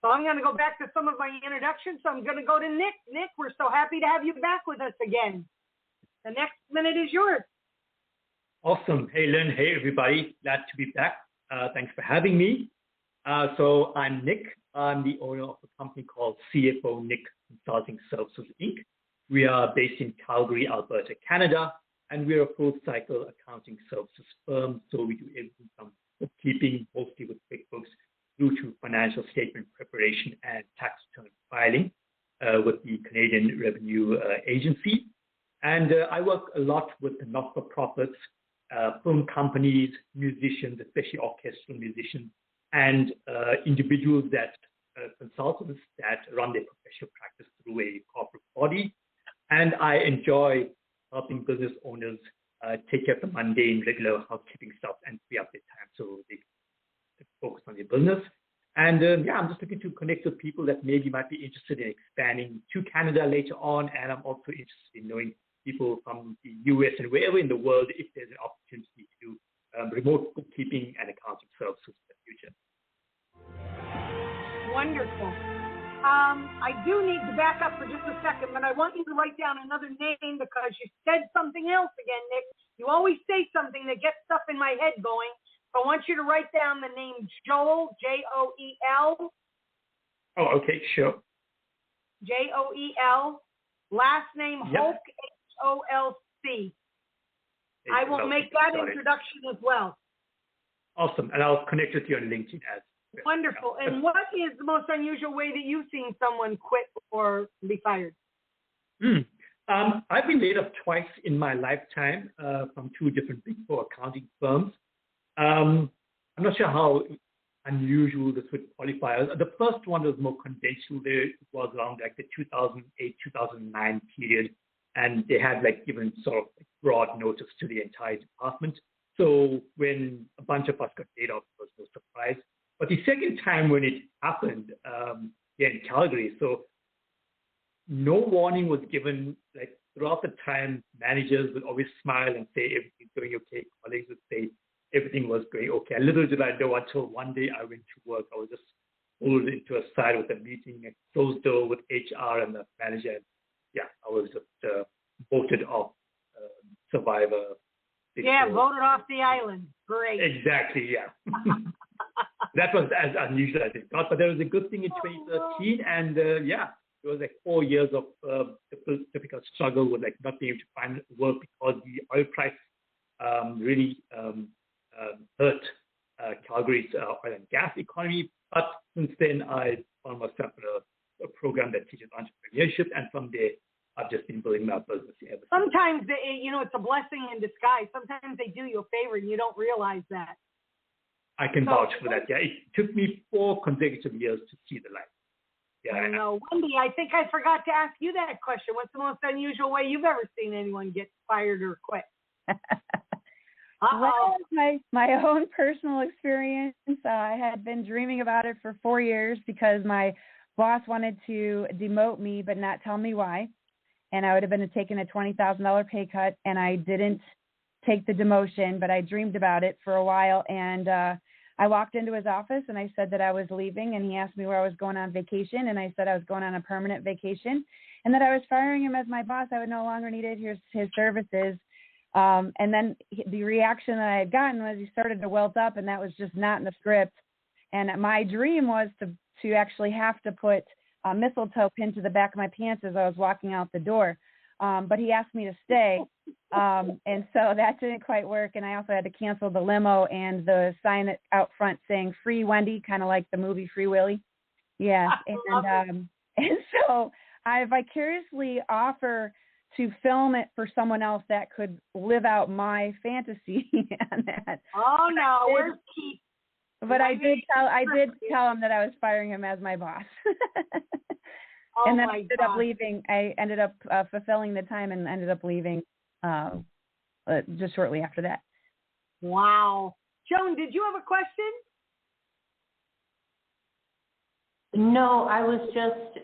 So I'm going to go back to some of my introductions. So I'm going to go to Nick. Nick, we're so happy to have you back with us again. The next minute is yours. Awesome. Hey, Lynn. Hey, everybody. Glad to be back. Thanks for having me. So I'm Nick. I'm the owner of a company called CFO Nick Consulting Services, Inc. We are based in Calgary, Alberta, Canada, and we're a full-cycle accounting services firm. So we do everything from bookkeeping, mostly with QuickBooks, through to financial statement preparation and tax return filing with the Canadian Revenue Agency. And I work a lot with the not-for-profits, film companies, musicians, especially orchestral musicians, and individuals that consultants that run their professional practice through a corporate body. And I enjoy helping business owners take care of the mundane, regular housekeeping stuff and free up their time so they can focus on their business. And I'm just looking to connect with people that maybe might be interested in expanding to Canada later on. And I'm also interested in knowing people from the US and wherever in the world if there's an opportunity to do remote bookkeeping and accounting services in the future. Wonderful. I do need to back up for just a second, but I want you to write down another name because you said something else again, Nick. You always say something that gets stuff in my head going. So I want you to write down the name Joel, Joel. Oh, okay, sure. Joel. Last name Holk, HOLC. I will make that introduction as well. Awesome. And I'll connect with you on LinkedIn as well. Wonderful. And what is the most unusual way that you've seen someone quit or be fired? I've been laid off twice in my lifetime from two different Big Four accounting firms. I'm not sure how unusual this would qualify. The first one was more conventional. It was around like the 2008-2009 period, and they had like given sort of broad notice to the entire department. So when a bunch of us got laid off, it was no surprise. But the second time when it happened here in Calgary, so no warning was given. Like throughout the time, managers would always smile and say everything's going okay. Colleagues would say everything was going okay. Little did I know until one day I went to work. I was just pulled into a side with a meeting, a closed door with HR and the manager. And yeah, I was just voted off survivor. Voted off the island. Great. Exactly, yeah. That was as unusual as it got, but there was a good thing in 2013, and it was like 4 years of typical struggle with like not being able to find work because the oil price really hurt Calgary's oil and gas economy. But since then, I found myself in a program that teaches entrepreneurship, and from there, I've just been building my business. Sometimes, it's a blessing in disguise. Sometimes they do you a favor and you don't realize that. I can vouch for that. Yeah, it took me 4 consecutive years to see the light. Yeah, I know. Wendy, I think I forgot to ask you that question. What's the most unusual way you've ever seen anyone get fired or quit? Well, my own personal experience, I had been dreaming about it for 4 years because my boss wanted to demote me but not tell me why. And I would have been taking a $20,000 pay cut, and I didn't take the demotion, but I dreamed about it for a while. And I walked into his office and I said that I was leaving, and he asked me where I was going on vacation, and I said I was going on a permanent vacation, and that I was firing him as my boss. I would no longer need his services. And then the reaction that I had gotten was he started to welt up, and that was just not in the script. And my dream was to actually have to put a mistletoe pin to the back of my pants as I was walking out the door. But he asked me to stay. And so that didn't quite work. And I also had to cancel the limo and the sign out front saying Free Wendy, kind of like the movie Free Willy. Yeah. And so I vicariously offer to film it for someone else that could live out my fantasy on that. Oh, no. Where's Keith? But I did tell him that I was firing him as my boss. And then I ended up fulfilling the time and ended up leaving just shortly after that. Wow. Joan, did you have a question? No, I was just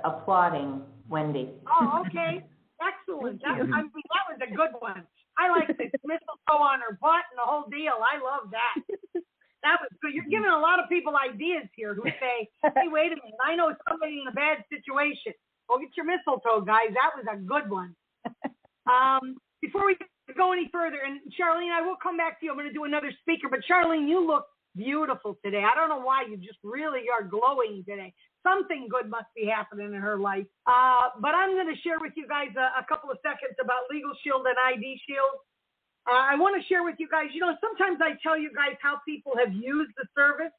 applauding Wendy. Oh, okay. Excellent. That was a good one. I like the mistletoe on her butt and the whole deal. I love that. That was good. You're giving a lot of people ideas here who say, hey, wait a minute, I know somebody in a bad situation. Go get your mistletoe, guys. That was a good one. Before we go any further, and Charlene, I will come back to you. I'm going to do another speaker, but Charlene, you look beautiful today. I don't know why. You just really are glowing today. Something good must be happening in her life. But I'm going to share with you guys a couple of seconds about Legal Shield and ID Shield. I want to share with you guys, sometimes I tell you guys how people have used the service,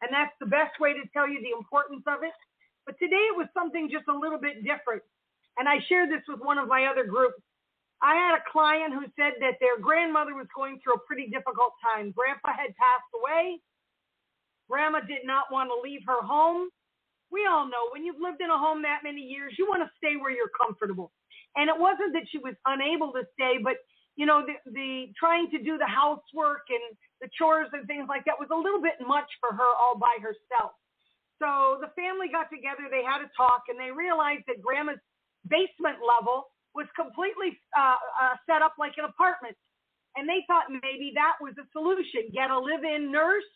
and that's the best way to tell you the importance of it. But today it was something just a little bit different. And I shared this with one of my other groups. I had a client who said that their grandmother was going through a pretty difficult time. Grandpa had passed away. Grandma did not want to leave her home. We all know when you've lived in a home that many years, you want to stay where you're comfortable. And it wasn't that she was unable to stay, but the trying to do the housework and the chores and things like that was a little bit much for her all by herself. So the family got together, they had a talk, and they realized that Grandma's basement level was completely set up like an apartment. And they thought maybe that was a solution. Get a live-in nurse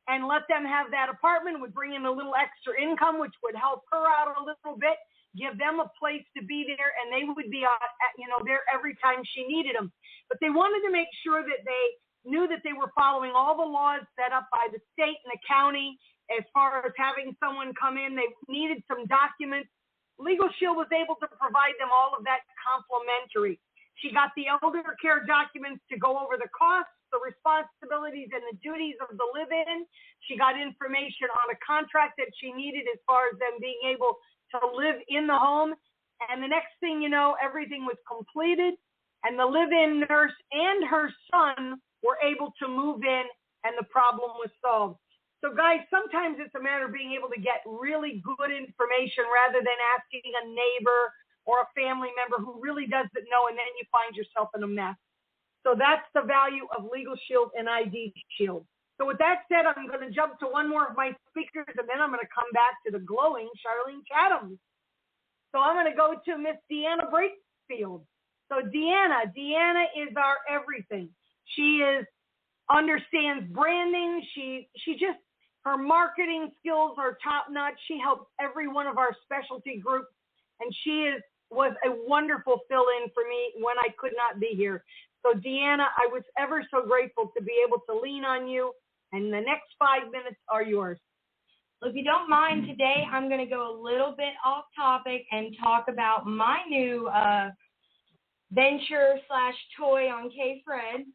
and let them have that apartment, would bring in a little extra income, which would help her out a little bit, give them a place to be there, and they would be there every time she needed them. But they wanted to make sure that they knew that they were following all the laws set up by the state and the county as far as having someone come in. They needed some documents. Legal Shield was able to provide them all of that complimentary. She got the elder care documents to go over the costs, the responsibilities, and the duties of the live-in. She got information on a contract that she needed as far as them being able to live in the home. And the next thing you know, everything was completed, and the live-in nurse and her son were able to move in, and the problem was solved. So guys, sometimes it's a matter of being able to get really good information rather than asking a neighbor or a family member who really doesn't know, and then you find yourself in a mess. So that's the value of Legal Shield and ID Shield. So with that said, I'm going to jump to one more of my speakers, and then I'm going to come back to the glowing Charlene Chatham. So I'm going to go to Miss Deanna Brakefield. So Deanna is our everything. She understands branding. Her marketing skills are top notch. She helps every one of our specialty groups, and she was a wonderful fill-in for me when I could not be here. So Deanna, I was ever so grateful to be able to lean on you, and the next 5 minutes are yours. Well, if you don't mind, today I'm going to go a little bit off topic and talk about my new venture/toy on K-Fred.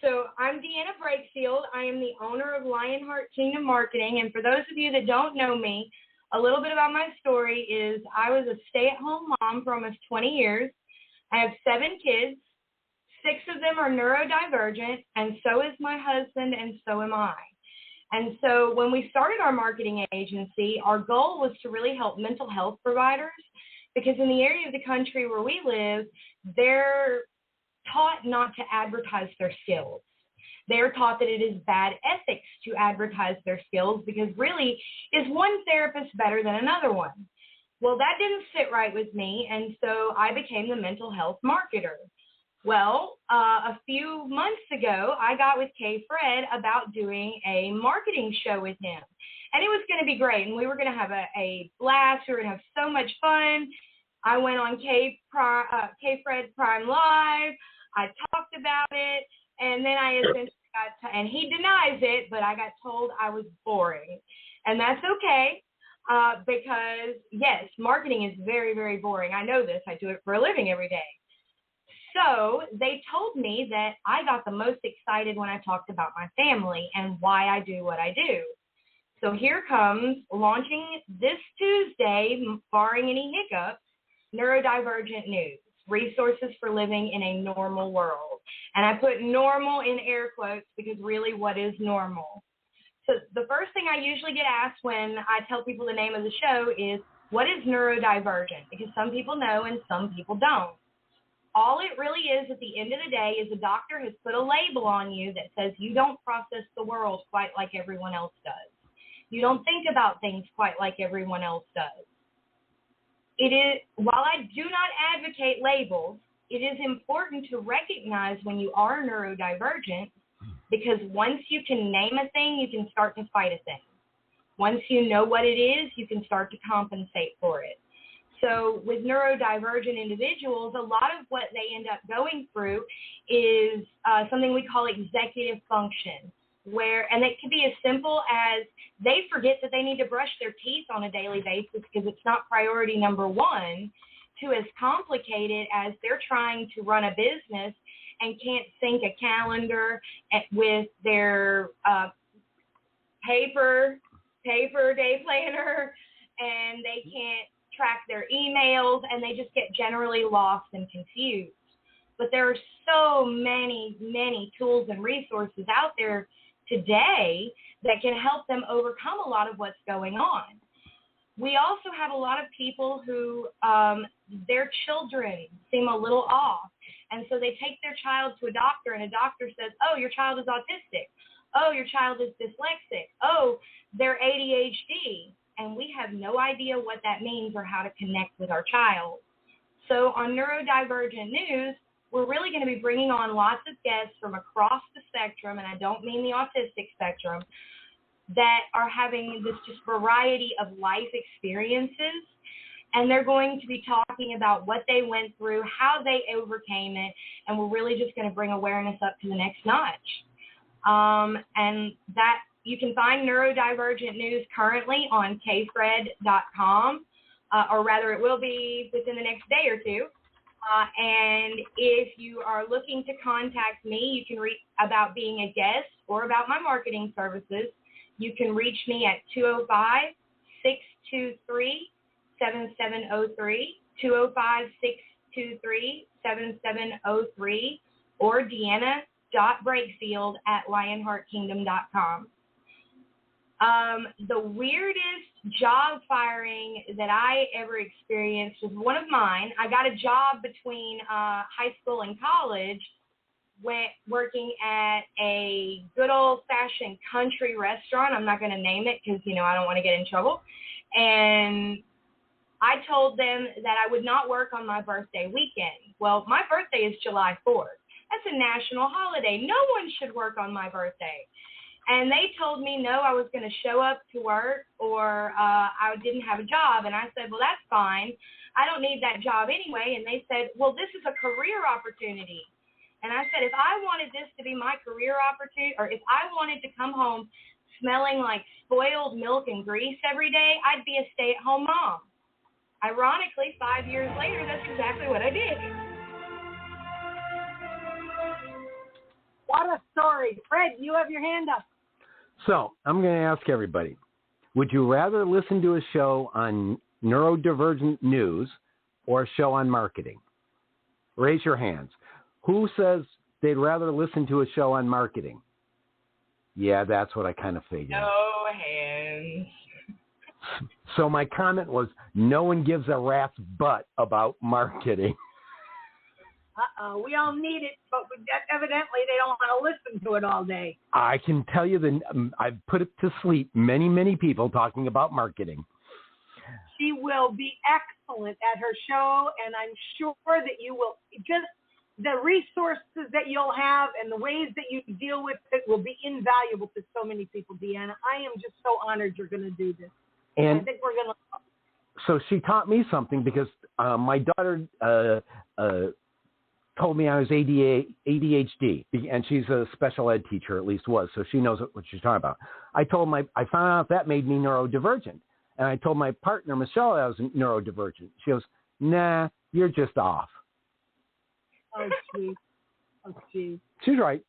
So I'm Deanna Brakefield. I am the owner of Lionheart Kingdom Marketing. And for those of you that don't know me, a little bit about my story is I was a stay-at-home mom for almost 20 years. I have 7 kids. 6 of them are neurodivergent, and so is my husband, and so am I. And so when we started our marketing agency, our goal was to really help mental health providers, because in the area of the country where we live, they're taught not to advertise their skills. They're taught that it is bad ethics to advertise their skills because really, is one therapist better than another one? Well, that didn't sit right with me, and so I became the mental health marketer. Well, a few months ago, I got with K-Fred about doing a marketing show with him, and it was going to be great, and we were going to have a blast. We were going to have so much fun. I went on K-Fred Prime Live. I talked about it, and then I essentially and he denies it, but I got told I was boring, and that's okay, because, yes, marketing is very, very boring. I know this. I do it for a living every day. So they told me that I got the most excited when I talked about my family and why I do what I do. So here comes launching this Tuesday, barring any hiccups, Neurodivergent News. resources for living in a normal world. And I put normal in air quotes because really, what is normal? So the first thing I usually get asked when I tell people the name of the show is, what is neurodivergent? Because some people know and some people don't. All it really is at the end of the day is a doctor has put a label on you that says you don't process the world quite like everyone else does. You don't think about things quite like everyone else does. It is, while I do not advocate labels, it is important to recognize when you are neurodivergent, because once you can name a thing, you can start to fight a thing. Once you know what it is, you can start to compensate for it. So with neurodivergent individuals, a lot of what they end up going through is something we call executive function, and it can be as simple as they forget that they need to brush their teeth on a daily basis because it's not priority number one, to as complicated as they're trying to run a business and can't sync a calendar with their paper day planner, and they can't track their emails, and they just get generally lost and confused. But there are so many, many tools and resources out there today that can help them overcome a lot of what's going on. We also have a lot of people who their children seem a little off, and so they take their child to a doctor, and a doctor says, oh, your child is autistic. Oh, your child is dyslexic. Oh, they're ADHD. And we have no idea what that means or how to connect with our child. So on Neurodivergent News, we're really going to be bringing on lots of guests from across the spectrum, and I don't mean the autistic spectrum, that are having this just variety of life experiences. And they're going to be talking about what they went through, how they overcame it, and we're really just going to bring awareness up to the next notch. And that you can find Neurodivergent News currently on kfred.com, or rather it will be within the next day or two. And if you are looking to contact me, you can reach about being a guest or about my marketing services. You can reach me at 205-623-7703, 205-623-7703, or Deanna.Breakfield@lionheartkingdom.com. The weirdest job firing that I ever experienced was one of mine. I got a job between high school and college working at a good old-fashioned country restaurant. I'm not going to name it because, I don't want to get in trouble. And I told them that I would not work on my birthday weekend. Well, my birthday is July 4th. That's a national holiday. No one should work on my birthday. And they told me, no, I was going to show up to work or I didn't have a job. And I said, well, that's fine. I don't need that job anyway. And they said, well, this is a career opportunity. And I said, if I wanted this to be my career opportunity, or if I wanted to come home smelling like spoiled milk and grease every day, I'd be a stay-at-home mom. Ironically, 5 years later, that's exactly what I did. What a story. Fred, you have your hand up. So I'm going to ask everybody, would you rather listen to a show on neurodivergent news or a show on marketing? Raise your hands. Who says they'd rather listen to a show on marketing? Yeah, that's what I kind of figured. No hands. So my comment was, no one gives a rat's butt about marketing. We all need it, but evidently they don't want to listen to it all day. I can tell you that I've put it to sleep many, many people talking about marketing. She will be excellent at her show, and I'm sure that you will just the resources that you'll have and the ways that you deal with it will be invaluable to so many people, Deanna. I am just so honored you're going to do this. And I think we're going to. So she taught me something because my daughter told me I was ADHD, and she's a special ed teacher, at least was, so she knows what she's talking about. I found out that made me neurodivergent. And I told my partner, Michelle, I was neurodivergent. She goes, nah, you're just off. Oh, geez. Oh, geez. She's right.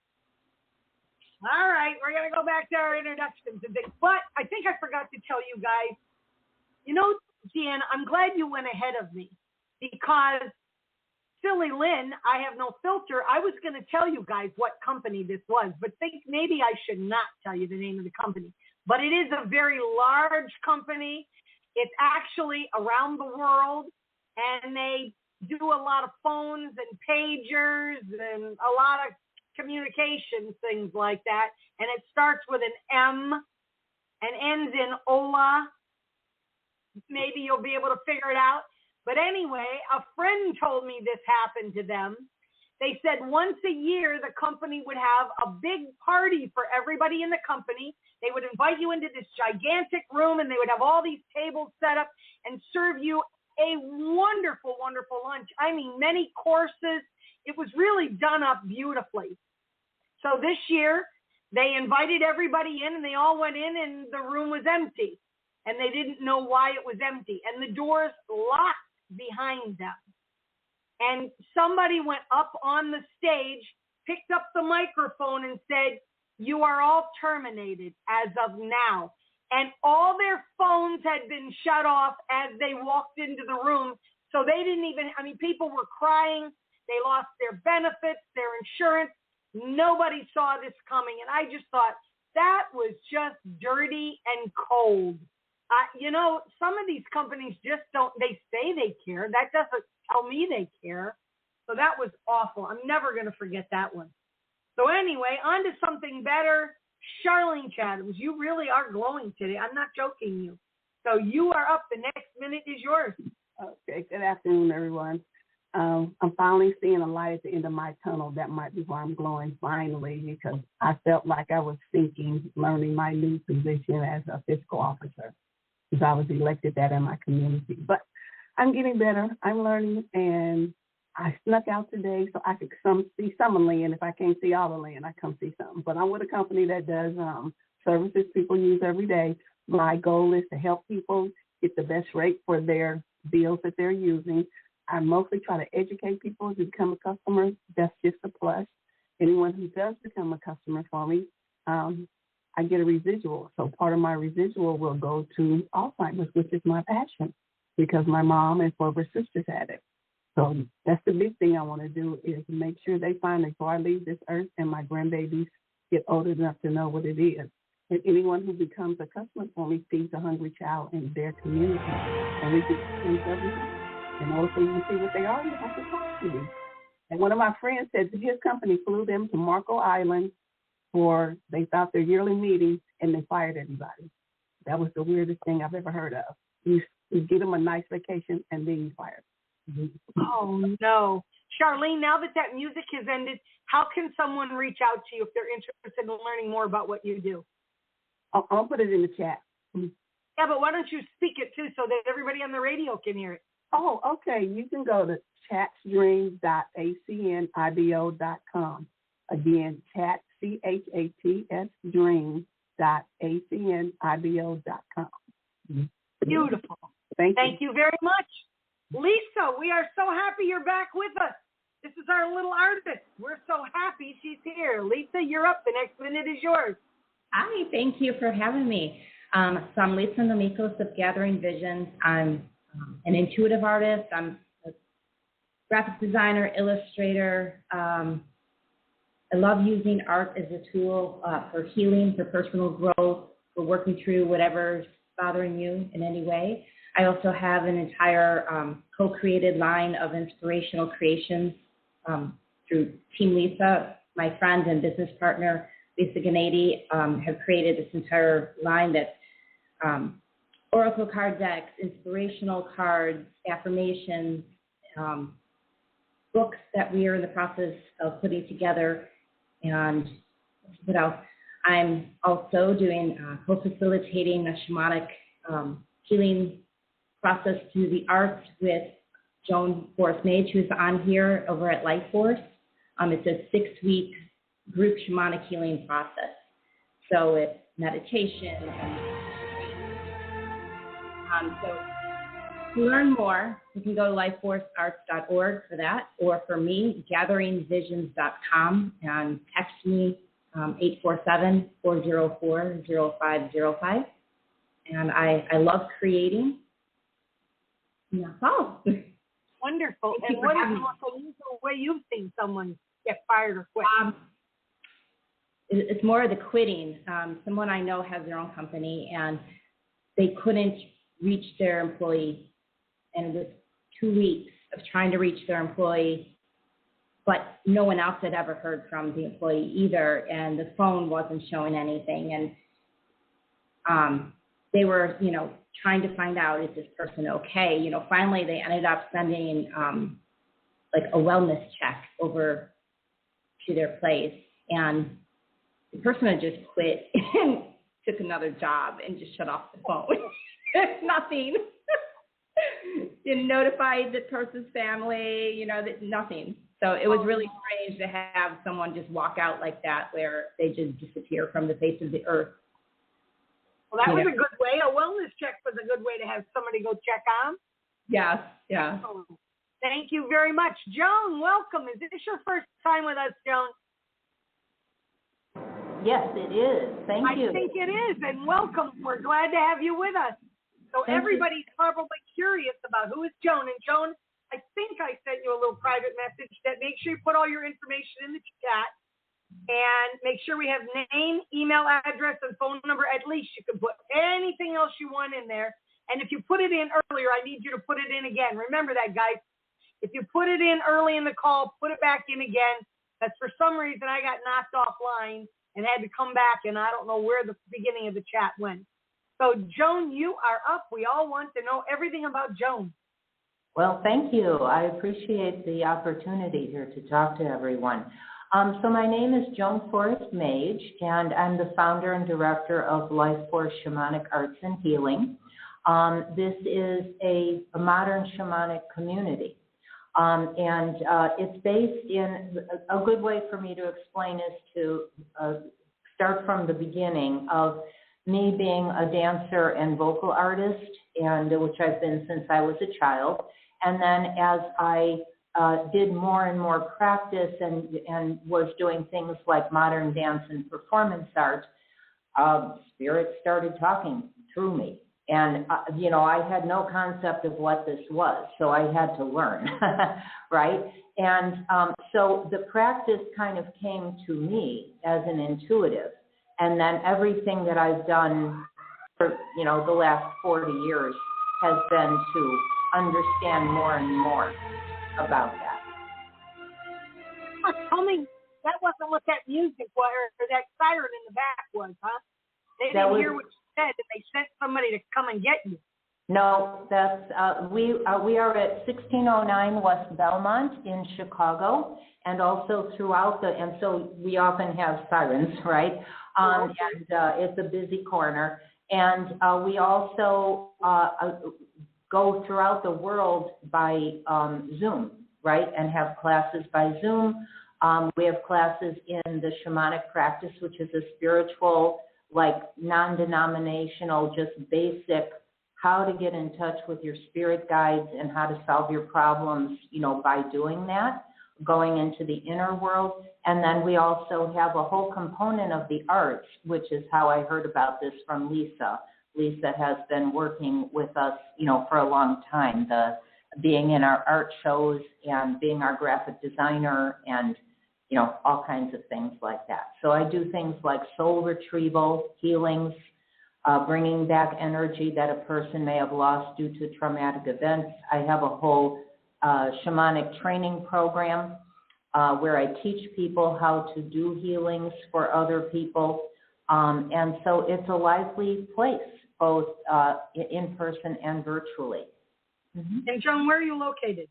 All right, we're going to go back to our introductions and things. But I think I forgot to tell you guys, Deanna, I'm glad you went ahead of me because silly Lynn, I have no filter. I was going to tell you guys what company this was, but think maybe I should not tell you the name of the company. But it is a very large company. It's actually around the world, and they do a lot of phones and pagers and a lot of communication things like that. And it starts with an M and ends in Ola. Maybe you'll be able to figure it out. But anyway, a friend told me this happened to them. They said once a year, the company would have a big party for everybody in the company. They would invite you into this gigantic room, and they would have all these tables set up and serve you a wonderful, wonderful lunch. I mean, many courses. It was really done up beautifully. So this year, they invited everybody in, and they all went in, and the room was empty. And they didn't know why it was empty. And the doors locked behind them. And somebody went up on the stage, picked up the microphone, and said, "You are all terminated as of now." And all their phones had been shut off as they walked into the room. So they didn't even, people were crying. They lost their benefits, their insurance. Nobody saw this coming. And I just thought that was just dirty and cold. Some of these companies just don't, they say they care. That doesn't tell me they care. So that was awful. I'm never going to forget that one. So anyway, on to something better. Charlene Chathams, you really are glowing today. I'm not joking you. So you are up. The next minute is yours. Okay. Good afternoon, everyone. I'm finally seeing a light at the end of my tunnel. That might be why I'm glowing finally, because I felt like I was sinking learning my new position as a fiscal officer, because I was elected that in my community. But I'm getting better. I'm learning, and I snuck out today so I could see some of Lynn. If I can't see all of Lynn, I come see something. But I'm with a company that does services people use every day. My goal is to help people get the best rate for their bills that they're using. I mostly try to educate people to become a customer. That's just a plus. Anyone who does become a customer for me, I get a residual. So part of my residual will go to Alzheimer's, which is my passion, because my mom and 4 of her sisters had it. So that's the big thing I want to do, is make sure they find it before I leave this earth and my grandbabies get old enough to know what it is. And anyone who becomes a customer for me feeds a hungry child in their community. And we do things everything. And also you can see what they are, you have to talk to them. And one of my friends said that his company flew them to Marco Island they thought their yearly meeting, and they fired everybody. That was the weirdest thing I've ever heard of. You give them a nice vacation, and then you fire them. Oh, no. Charlene, now that music has ended, how can someone reach out to you if they're interested in learning more about what you do? I'll put it in the chat. Yeah, but why don't you speak it, too, so that everybody on the radio can hear it? Oh, okay. You can go to chatsdream.acnibo.com. Again, chatsdream.acnibo.com. Beautiful. Thank you very much. Lisa, we are so happy you're back with us. This is our little artist. We're so happy she's here. Lisa, you're up. The next minute is yours. Hi, thank you for having me. So I'm Lisa Nomikos of Gathering Visions. I'm an intuitive artist. I'm a graphic designer, illustrator. I love using art as a tool for healing, for personal growth, for working through whatever's bothering you in any way. I also have an entire co-created line of inspirational creations through Team Lisa. My friend and business partner, Lisa Gennady, have created this entire line that's oracle card decks, inspirational cards, affirmations, books that we are in the process of putting together. And what else? I'm also doing co-facilitating a shamanic healing process through the arts with Joan Forrest Mage, who's on here over at Life Force. It's a 6-week group shamanic healing process. So it's meditation. So to learn more, you can go to lifeforcearts.org for that, or for me, gatheringvisions.com, and text me 847-404-0505. And I love creating. And that's all. Wonderful. And what is the most unusual way you've seen someone get fired or quit? It's more of the quitting. Someone I know has their own company, and they couldn't reach their employee. And it was 2 weeks of trying to reach their employee, but no one else had ever heard from the employee either, and the phone wasn't showing anything. And they were, trying to find out, is this person okay? Finally they ended up sending like a wellness check over to their place, and the person had just quit and took another job and just shut off the phone. Nothing. Didn't notify the person's family, nothing. So it was really strange to have someone just walk out like that, where they just disappear from the face of the earth. Well, that was a good way. A wellness check was a good way to have somebody go check on. Yes, yeah. Thank you very much. Joan, welcome. Is this your first time with us, Joan? Yes, it is. Thank you. I think it is, and welcome. We're glad to have you with us. So everybody's probably curious about who is Joan. And Joan, I think I sent you a little private message that make sure you put all your information in the chat. And make sure we have name, email address, and phone number. At least you can put anything else you want in there. And if you put it in earlier, I need you to put it in again. Remember that, guys. If you put it in early in the call, put it back in again. That's for some reason I got knocked offline and had to come back, and I don't know where the beginning of the chat went. So, Joan, you are up. We all want to know everything about Joan. Well, thank you. I appreciate the opportunity here to talk to everyone. So my name is Joan Forrest Mage, and I'm the founder and director of Life Force Shamanic Arts and Healing. This is a modern shamanic community. And it's based in, a good way for me to explain is to start from the beginning of me being a dancer and vocal artist, and which I've been since I was a child. And then as I did more and more practice and was doing things like modern dance and performance art, spirit started talking through me. And, I had no concept of what this was, so I had to learn, right? And so the practice kind of came to me as an intuitive. And then everything that I've done for, the last 40 years has been to understand more and more about that. Tell me, that wasn't what that music was, or that siren in the back was, huh? They didn't hear what you said, and they sent somebody to come and get you. No, that's we are at 1609 West Belmont in Chicago, and also throughout and so we often have sirens, right? And it's a busy corner, and we also go throughout the world by Zoom, right, and have classes by Zoom. We have classes in the shamanic practice, which is a spiritual, like non-denominational, just basic, how to get in touch with your spirit guides and how to solve your problems, by doing that, going into the inner world. And then we also have a whole component of the arts, which is how I heard about this from Lisa. Lisa has been working with us, for a long time, being in our art shows and being our graphic designer and, all kinds of things like that. So I do things like soul retrieval, healings, bringing back energy that a person may have lost due to traumatic events. I have a whole shamanic training program where I teach people how to do healings for other people. And so it's a lively place, both in person and virtually. Mm-hmm. And Joan, where are you located?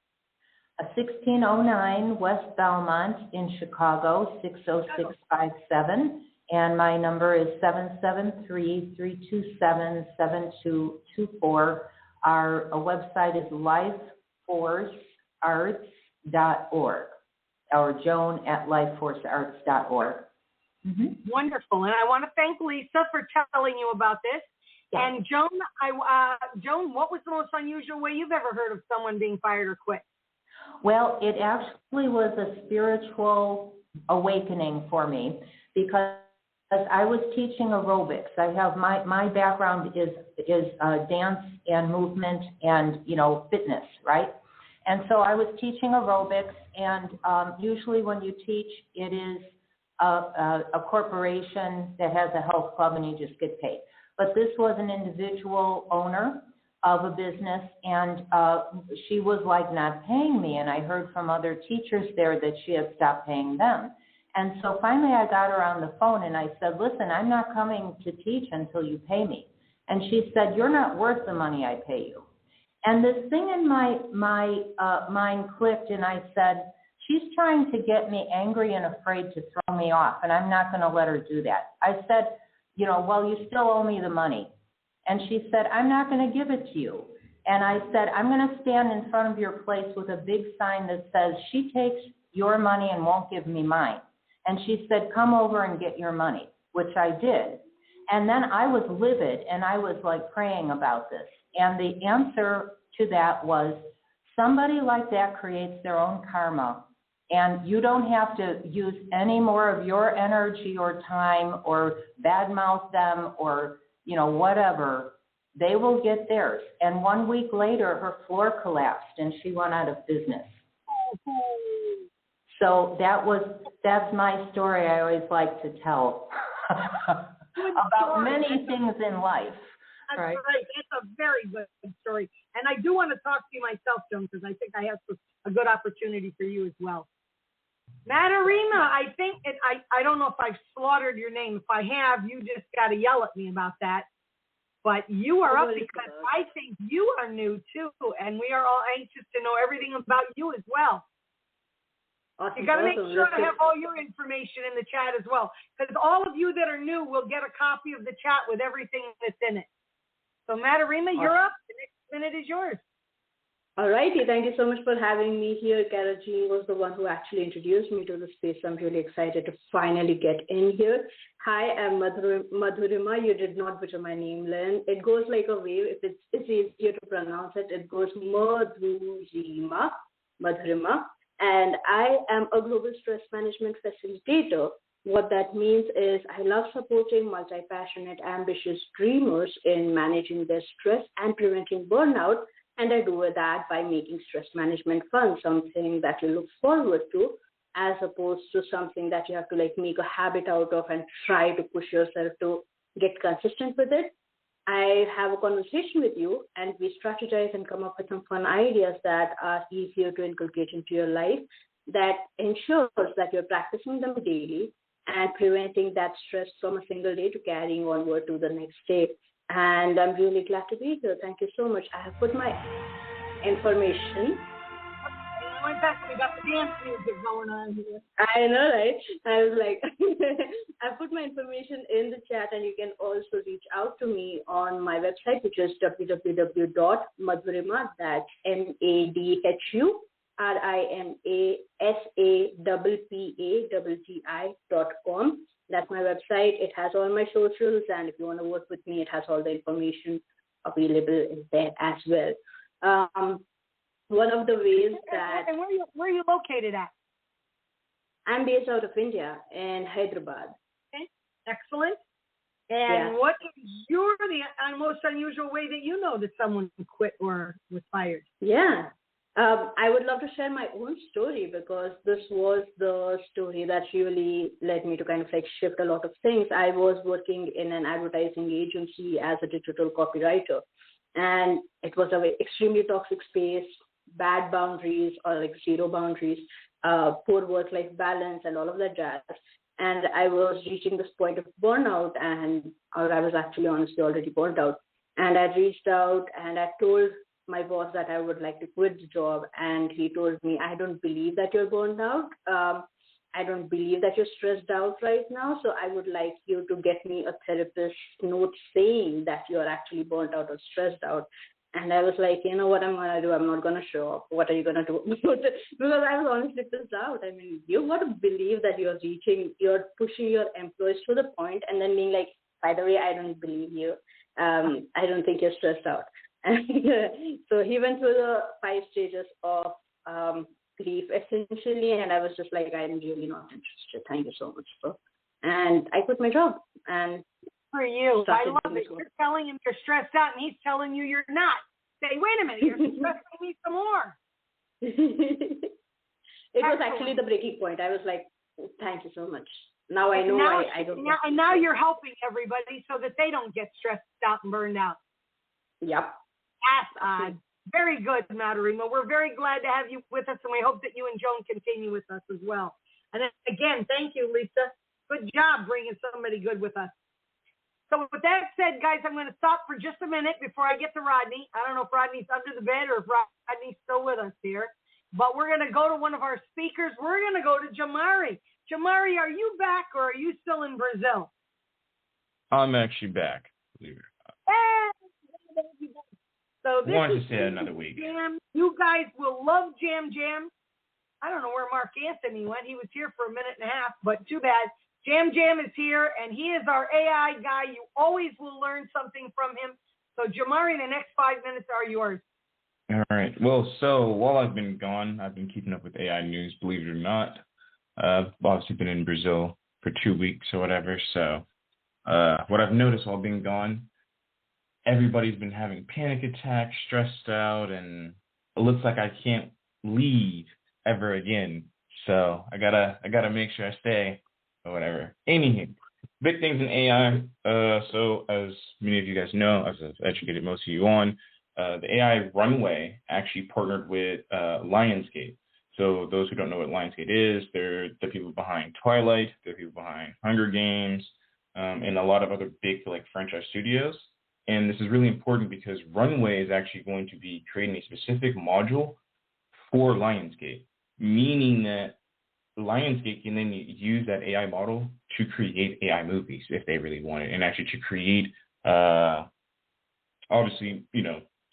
1609 West Belmont in Chicago, 60657. And my number is 773-327-7224. Our website is lifeforcearts.org, or joan@lifeforcearts.org. Mm-hmm. Wonderful. And I want to thank Lisa for telling you about this. Yeah. And Joan, Joan, what was the most unusual way you've ever heard of someone being fired or quit? Well, it actually was a spiritual awakening for me because I was teaching aerobics. I have my background is dance and movement and fitness, right? And so I was teaching aerobics, and usually when you teach, it is a corporation that has a health club and you just get paid. But this was an individual owner of a business, and she was like not paying me. And I heard from other teachers there that she had stopped paying them. And so finally I got her on the phone and I said, listen, I'm not coming to teach until you pay me. And she said, you're not worth the money I pay you. And this thing in my mind clicked, and I said, she's trying to get me angry and afraid to throw me off, and I'm not going to let her do that. I said, well, you still owe me the money. And she said, I'm not going to give it to you. And I said, I'm going to stand in front of your place with a big sign that says, she takes your money and won't give me mine. And she said, come over and get your money, which I did. And then I was livid, and I was like praying about this. And the answer to that was, somebody like that creates their own karma. And you don't have to use any more of your energy or time or badmouth them or, whatever. They will get theirs. And 1 week later, her floor collapsed and she went out of business. So that's my story I always like to tell about many things in life. That's right. That's a very good story. And I do want to talk to you myself, Joan, because I think I have a good opportunity for you as well. Matarima, I think, I don't know if I've slaughtered your name. If I have, you just got to yell at me about that. But you are up because I think you are new too, and we are all anxious to know everything about you as well. Awesome. You got to make sure to have all your information in the chat as well, because all of you that are new will get a copy of the chat with everything that's in it. So Matarima, you're up. The next minute is yours. All righty. Thank you so much for having me here. Cara Jean was the one who actually introduced me to the space. I'm really excited to finally get in here. Hi, I'm Madhurima. You did not butcher my name, Lynn. It goes like a wave. If it's easier to pronounce it, it goes Madhurima. And I am a global stress management facilitator. What that means is I love supporting multi-passionate, ambitious dreamers in managing their stress and preventing burnout. And I do that by making stress management fun, something that you look forward to, as opposed to something that you have to make a habit out of and try to push yourself to get consistent with it. I have a conversation with you, and we strategize and come up with some fun ideas that are easier to inculcate into your life, that ensures that you're practicing them daily and preventing that stress from a single day to carrying onward to the next day. And I'm really glad to be here. Thank you so much. I have put my information. We got the dance music going on here. I know, right? I was like, I put my information in the chat, and you can also reach out to me on my website, which is www.madhurima, that's MADHURIMASAPPATTI.com. That's my website. It has all my socials, and if you want to work with me, it has all the information available in there as well. One of the ways that... And where are you located at? I'm based out of India in Hyderabad. Okay, excellent. And what is the most unusual way that you know that someone quit or was fired? Yeah. I would love to share my own story, because this was the story that really led me to kind of shift a lot of things. I was working in an advertising agency as a digital copywriter, and it was an extremely toxic space, bad boundaries or zero boundaries, poor work-life balance and all of that jazz. And I was reaching this point of burnout, or I was actually honestly already burnt out. And I reached out and I told my boss that I would like to quit the job, and he told me, I don't believe that you're burned out. I don't believe that you're stressed out right now, so I would like you to get me a therapist note saying that you're actually burnt out or stressed out. And I was like, you know what I'm going to do? I'm not going to show up. What are you going to do? Because I was honestly pissed out. I mean, you got to believe that you're pushing your employees to the point and then being like, by the way, I don't believe you. I don't think you're stressed out. And so he went through the 5 stages of grief, essentially, and I was just like, I'm really not interested. Thank you so much. And I quit my job. And for you, I love it. You're telling him you're stressed out, and he's telling you you're not. Say, wait a minute, you're stressing me some more. It was actually the breaking point. I was like, thank you so much. Now I know I don't. And now you're helping everybody so that they don't get stressed out and burned out. Yep. That's very good, Nadarima. We're very glad to have you with us, and we hope that you and Joan continue with us as well. And again, thank you, Lisa. Good job bringing somebody good with us. So with that said, guys, I'm going to stop for just a minute before I get to Rodney. I don't know if Rodney's under the bed or if Rodney's still with us here. But we're going to go to one of our speakers. We're going to go to Jamari. Jamari, are you back or are you still in Brazil? I'm actually back, believe it or not. So this Wanted is to say another week. Jam. You guys will love Jam. I don't know where Mark Anthony went. He was here for a minute and a half, but too bad. Jam is here, and he is our AI guy. You always will learn something from him. So, Jamari, the next 5 minutes are yours. All right. Well, so while I've been gone, I've been keeping up with AI news, believe it or not. I've obviously been in Brazil for 2 weeks or whatever. So what I've noticed while being gone, everybody's been having panic attacks, stressed out, and it looks like I can't leave ever again. So I gotta make sure I stay or whatever. Anything. Big things in AI. So as many of you guys know, as I've educated most of you on, the AI runway actually partnered with Lionsgate. So those who don't know what Lionsgate is, they're the people behind Twilight, they're the people behind Hunger Games, and a lot of other big like franchise studios. And this is really important because Runway is actually going to be creating a specific module for Lionsgate, meaning that Lionsgate can then use that AI model to create AI movies if they really want it, and actually to create, obviously,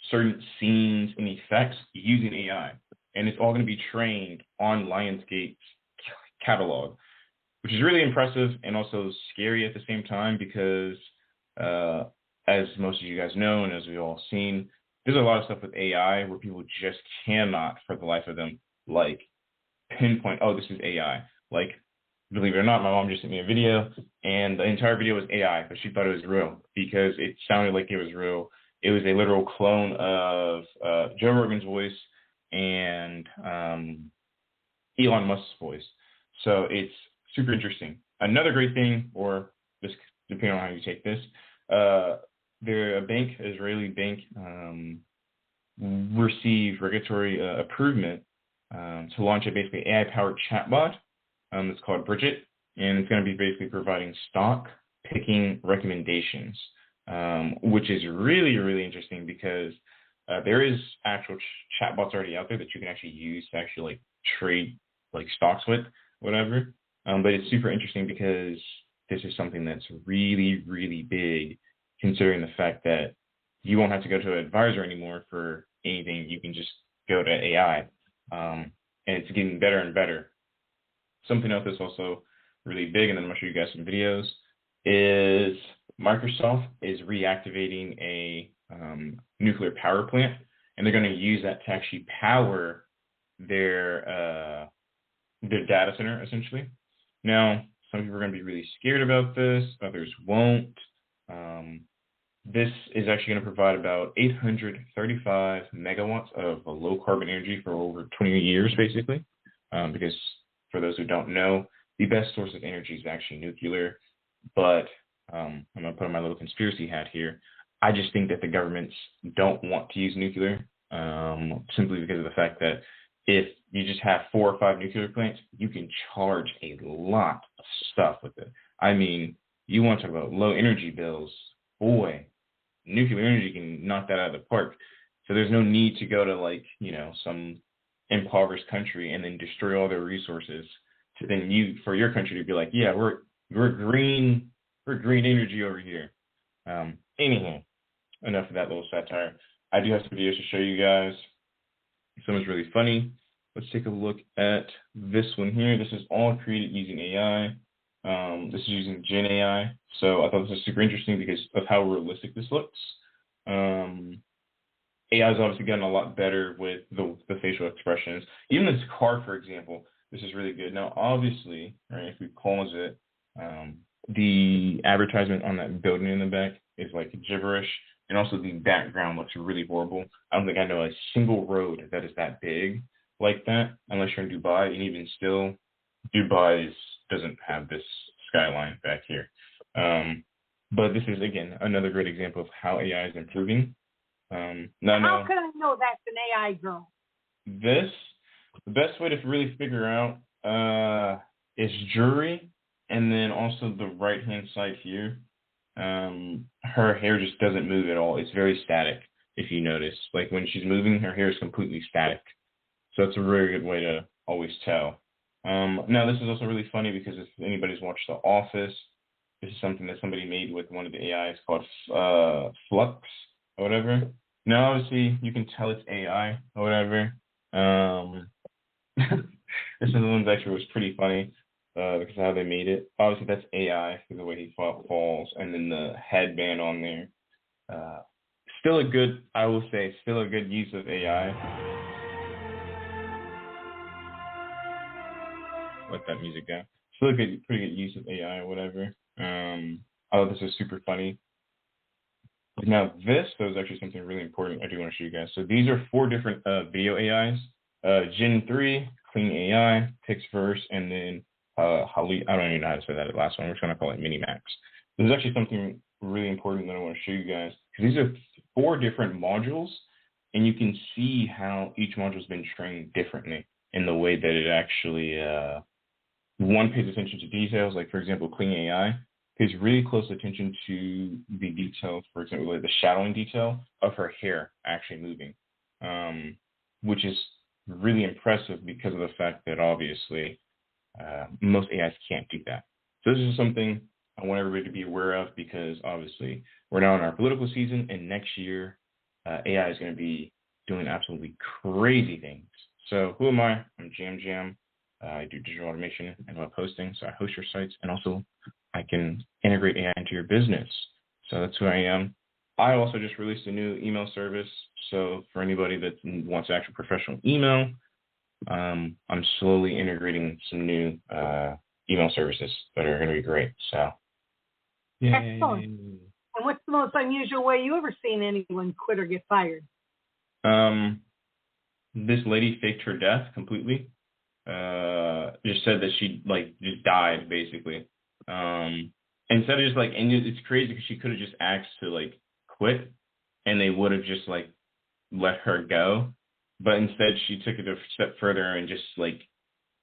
certain scenes and effects using AI. And it's all going to be trained on Lionsgate's catalog, which is really impressive and also scary at the same time because, as most of you guys know and as we've all seen, there's a lot of stuff with AI where people just cannot, for the life of them, like pinpoint, oh, this is AI. Like, believe it or not, my mom just sent me a video, and the entire video was AI, but she thought it was real because it sounded like it was real. It was a literal clone of Joe Rogan's voice and Elon Musk's voice. So it's super interesting. Another great thing, or this, depending on how you take this, they're a bank, Israeli bank, received regulatory approval to launch a basically AI-powered chatbot. It's called Bridget, and it's going to be basically providing stock picking recommendations, which is really, really interesting because there is actual chatbots already out there that you can actually use to actually like trade like stocks with, whatever. But it's super interesting because this is something that's really, really big, considering the fact that you won't have to go to an advisor anymore for anything. You can just go to AI, and it's getting better and better. Something else that's also really big, and then I'm going to show you guys some videos, is Microsoft is reactivating a nuclear power plant, and they're going to use that to actually power their data center, essentially. Now, some people are going to be really scared about this, others won't. This is actually going to provide about 835 megawatts of low carbon energy for over 20 years, basically, because for those who don't know, the best source of energy is actually nuclear. But I'm going to put on my little conspiracy hat here. I just think that the governments don't want to use nuclear simply because of the fact that if you just have 4 or 5 nuclear plants, you can charge a lot of stuff with it. I mean, you want to talk about low energy bills, boy, nuclear energy can knock that out of the park. So there's no need to go to like, some impoverished country and then destroy all their resources to then for your country to be like, yeah, we're green energy over here. Anyhow, enough of that little satire. I do have some videos to show you guys. Some is really funny. Let's take a look at this one here. This is all created using AI. This is using Gen AI. So I thought this was super interesting because of how realistic this looks. AI has obviously gotten a lot better with the facial expressions. Even this car, for example, this is really good. Now, obviously, right, if we pause it, the advertisement on that building in the back is like gibberish. And also the background looks really horrible. I don't think I know a single road that is that big. like that unless you're in Dubai, and even still, Dubai doesn't have this skyline back here. But this is, again, another great example of how AI is improving. How can I know that's an AI girl? The best way to really figure out is jewelry, and then also the right-hand side here. Her hair just doesn't move at all. It's very static, if you notice. Like when she's moving, her hair is completely static. So it's a very good way to always tell. Now, this is also really funny because if anybody's watched The Office, this is something that somebody made with one of the AIs called Flux or whatever. Now, obviously, you can tell it's AI or whatever. This one's actually was pretty funny because of how they made it. Obviously, that's AI for the way he falls, and then the headband on there. Still a good use of AI. Let that music go. Still a pretty good use of AI or whatever. I thought this was super funny. Now this was actually something really important I do want to show you guys. So these are 4 different video AIs. Gen 3, Clean AI, Pixverse, and then Hali. I don't even know how to say that last one. We're just going to call it Minimax. There's actually something really important that I want to show you guys. Because these are 4 different modules, and you can see how each module has been trained differently in the way that it actually, one pays attention to details. Like, for example, Clean AI pays really close attention to the details, for example, like the shadowing detail of her hair actually moving, which is really impressive because of the fact that obviously most AIs can't do that. So this is something I want everybody to be aware of because obviously we're now in our political season, and next year AI is going to be doing absolutely crazy things. So who am I? I'm Jam. I do digital automation and web hosting, so I host your sites, and also I can integrate AI into your business. So that's who I am. I also just released a new email service. So for anybody that wants actual professional email, I'm slowly integrating some new email services that are going to be great. So, excellent. And what's the most unusual way you ever seen anyone quit or get fired? This lady faked her death completely. Just said that she just died basically. Instead of just and it's crazy because she could have just asked to quit, and they would have just let her go. But instead, she took it a step further and just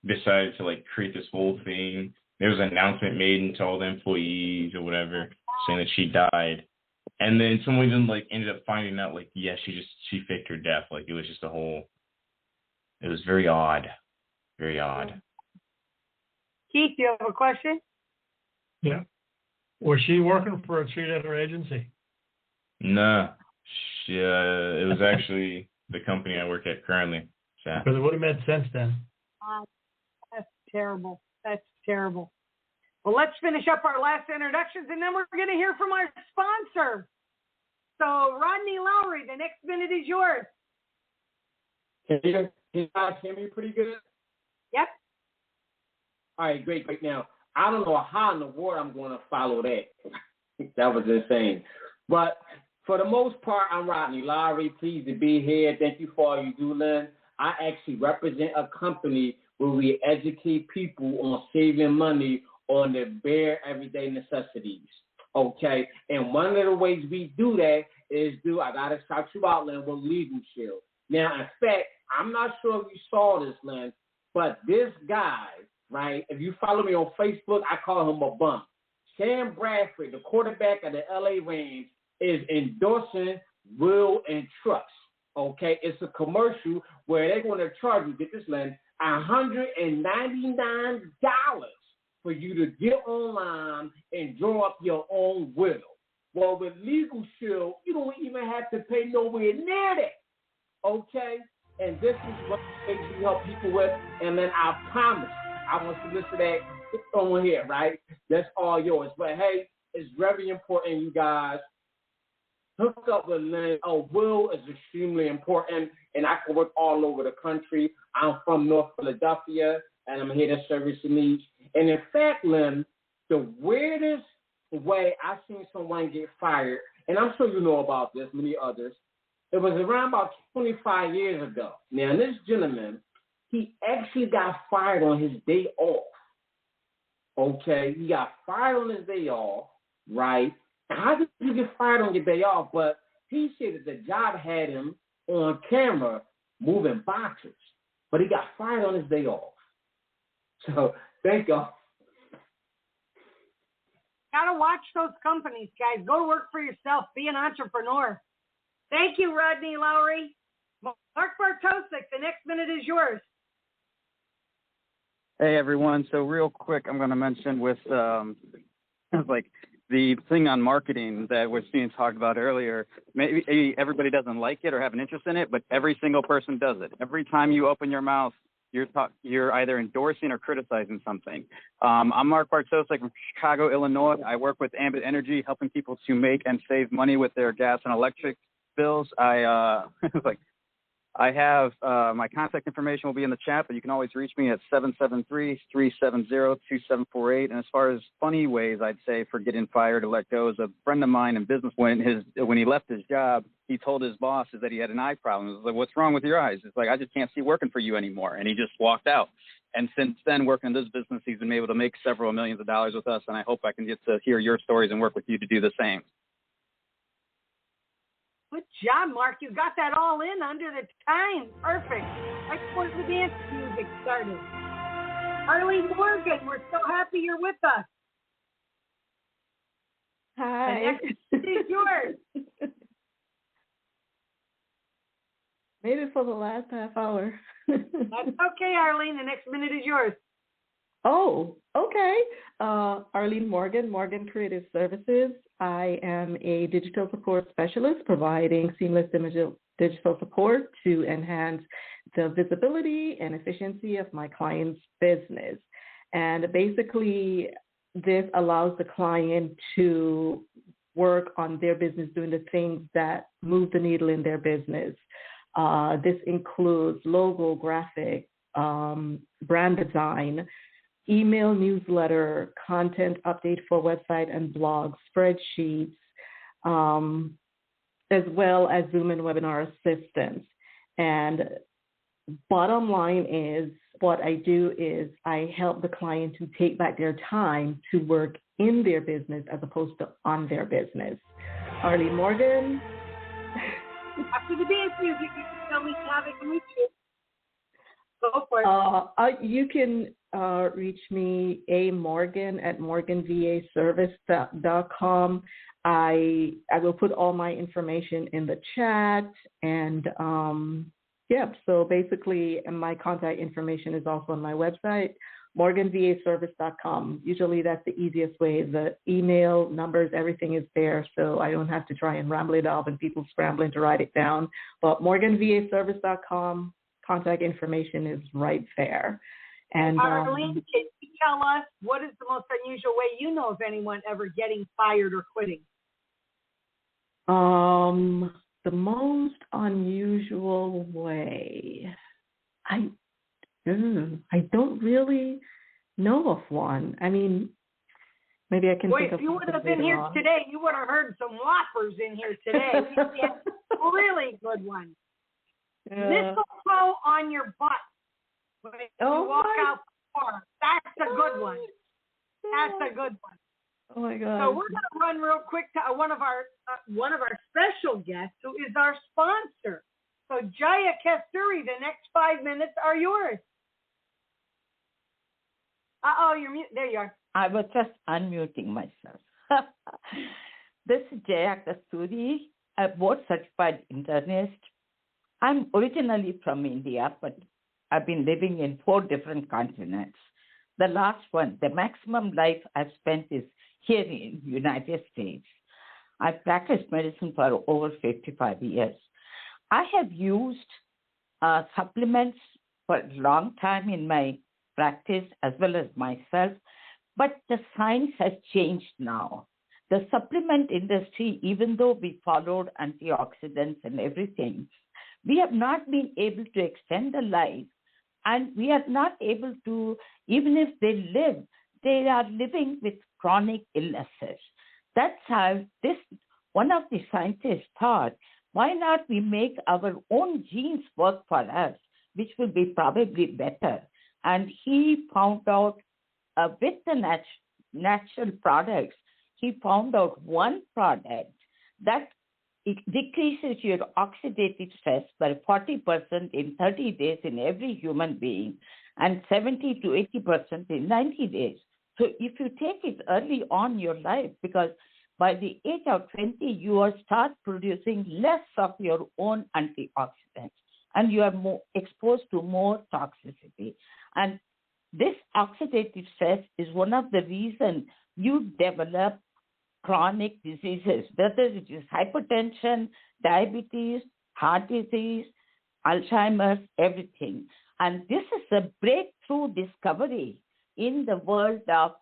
decided to create this whole thing. There was an announcement made to all the employees or whatever saying that she died, and then someone ended up finding out she faked her death. It was just it was very odd. Very odd. Keith, do you have a question? Yeah. Was she working for a 3-letter agency? No. It was actually the company I work at currently. So. Because it would have made sense then. That's terrible. That's terrible. Well, let's finish up our last introductions, and then we're going to hear from our sponsor. So, Rodney Lowry, the next minute is yours. Can you guys hear me pretty good? Yep. All right, great. Now, I don't know how in the world I'm going to follow that. That was insane. But for the most part, I'm Rodney Lowry. Pleased to be here. Thank you for all you do, Lynn. I actually represent a company where we educate people on saving money on their bare everyday necessities. Okay? And one of the ways we do that is I got to shout you out, Lynn, with Legal Shield. Now, in fact, I'm not sure if you saw this, Lynn, but this guy, right, if you follow me on Facebook, I call him a bum. Sam Bradford, the quarterback of the LA Rams, is endorsing Will and Trust. Okay, it's a commercial where they're going to charge you, get this, Lynn, $199 for you to get online and draw up your own will. Well, with Legal Shield, you don't even have to pay nowhere near that. Okay? And this is what we help people with. And then I promise I want to listen to that on here, right? That's all yours. But hey, it's very important, you guys. Hook up with Lynn. Will is extremely important, and I can work all over the country. I'm from North Philadelphia, and I'm here to service your needs. And in fact, Lynn, the weirdest way I've seen someone get fired, and I'm sure you know about this, many others, it was around about 25 years ago. Now, this gentleman he actually got fired on his day off. Okay, he got fired on his day off, right? How did you get fired on your day off? But he said that the job had him on camera moving boxes, but he got fired on his day off. So thank y'all. Gotta watch those companies, guys. Go to work for yourself. Be an entrepreneur. Thank you, Rodney Lowry. Mark Bartosik, the next minute is yours. Hey, everyone. So real quick, I'm going to mention with like the thing on marketing that was being talked about earlier. Maybe everybody doesn't like it or have an interest in it, but every single person does it. Every time you open your mouth, you're either endorsing or criticizing something. I'm Mark Bartosik from Chicago, Illinois. I work with Ambit Energy, helping people to make and save money with their gas and electric bills. I have my contact information will be in the chat, but you can always reach me at 773-370-2748. And as far as funny ways, I'd say for getting fired or let go, is a friend of mine in business when he left his job, he told his bosses that he had an eye problem. He was like, "What's wrong with your eyes?" It's like, "I just can't see working for you anymore." And he just walked out. And since then, working in this business, he's been able to make several millions of dollars with us. And I hope I can get to hear your stories and work with you to do the same. Good job, Mark. You got that all in under the time. Perfect. Let's put the dance music started. Arlene Morgan, we're so happy you're with us. Hi. The next is yours. Maybe for the last half hour. That's okay, Arlene. The next minute is yours. Oh, okay. Arlene Morgan, Morgan Creative Services. I am a digital support specialist providing seamless digital support to enhance the visibility and efficiency of my client's business. And basically, this allows the client to work on their business, doing the things that move the needle in their business. This includes logo, graphic, brand design, email newsletter, content update for website and blog, spreadsheets, as well as Zoom and webinar assistance. And bottom line is, what I do is I help the client to take back their time to work in their business as opposed to on their business. Arlene Morgan. After the dance music, you can tell me how they can reach you. Go for it. You can reach me, Morgan at morganvaservice.com. I will put all my information in the chat. And so basically my contact information is also on my website, morganvaservice.com. Usually that's the easiest way. The email, numbers, everything is there, so I don't have to try and ramble it off and people scrambling to write it down. But morganvaservice.com, contact information is right there. And Arlene, can you tell us what is the most unusual way you know of anyone ever getting fired or quitting? The most unusual way, I don't really know of one. I mean, maybe I can think of. If you would have been here today, you would have heard some whoppers in here today. We had really good ones. Mistletoe on your butt when you walk out the door. That's a good one. That's a good one. Oh my God! So we're going to run real quick to one of our special guests, who is our sponsor. So Jaya Kasturi, the next 5 minutes are yours. You're mute. There you are. I was just unmuting myself. This is Jaya Kasturi, a board-certified internist. I'm originally from India, but I've been living in 4 different continents. The last one, the maximum life I've spent is here in the United States. I've practiced medicine for over 55 years. I have used supplements for a long time in my practice as well as myself, but the science has changed now. The supplement industry, even though we followed antioxidants and everything, we have not been able to extend the life, and we are not able to, even if they live, they are living with chronic illnesses. That's how one of the scientists thought, why not we make our own genes work for us which will be probably better. And he found out with the natural products, he found out one product that it decreases your oxidative stress by 40% in 30 days in every human being and 70 to 80% in 90 days. So if you take it early on in your life, because by the age of 20, you will start producing less of your own antioxidants and you are more exposed to more toxicity. And this oxidative stress is one of the reasons you develop chronic diseases, whether it is hypertension, diabetes, heart disease, Alzheimer's, everything. And this is a breakthrough discovery in the world of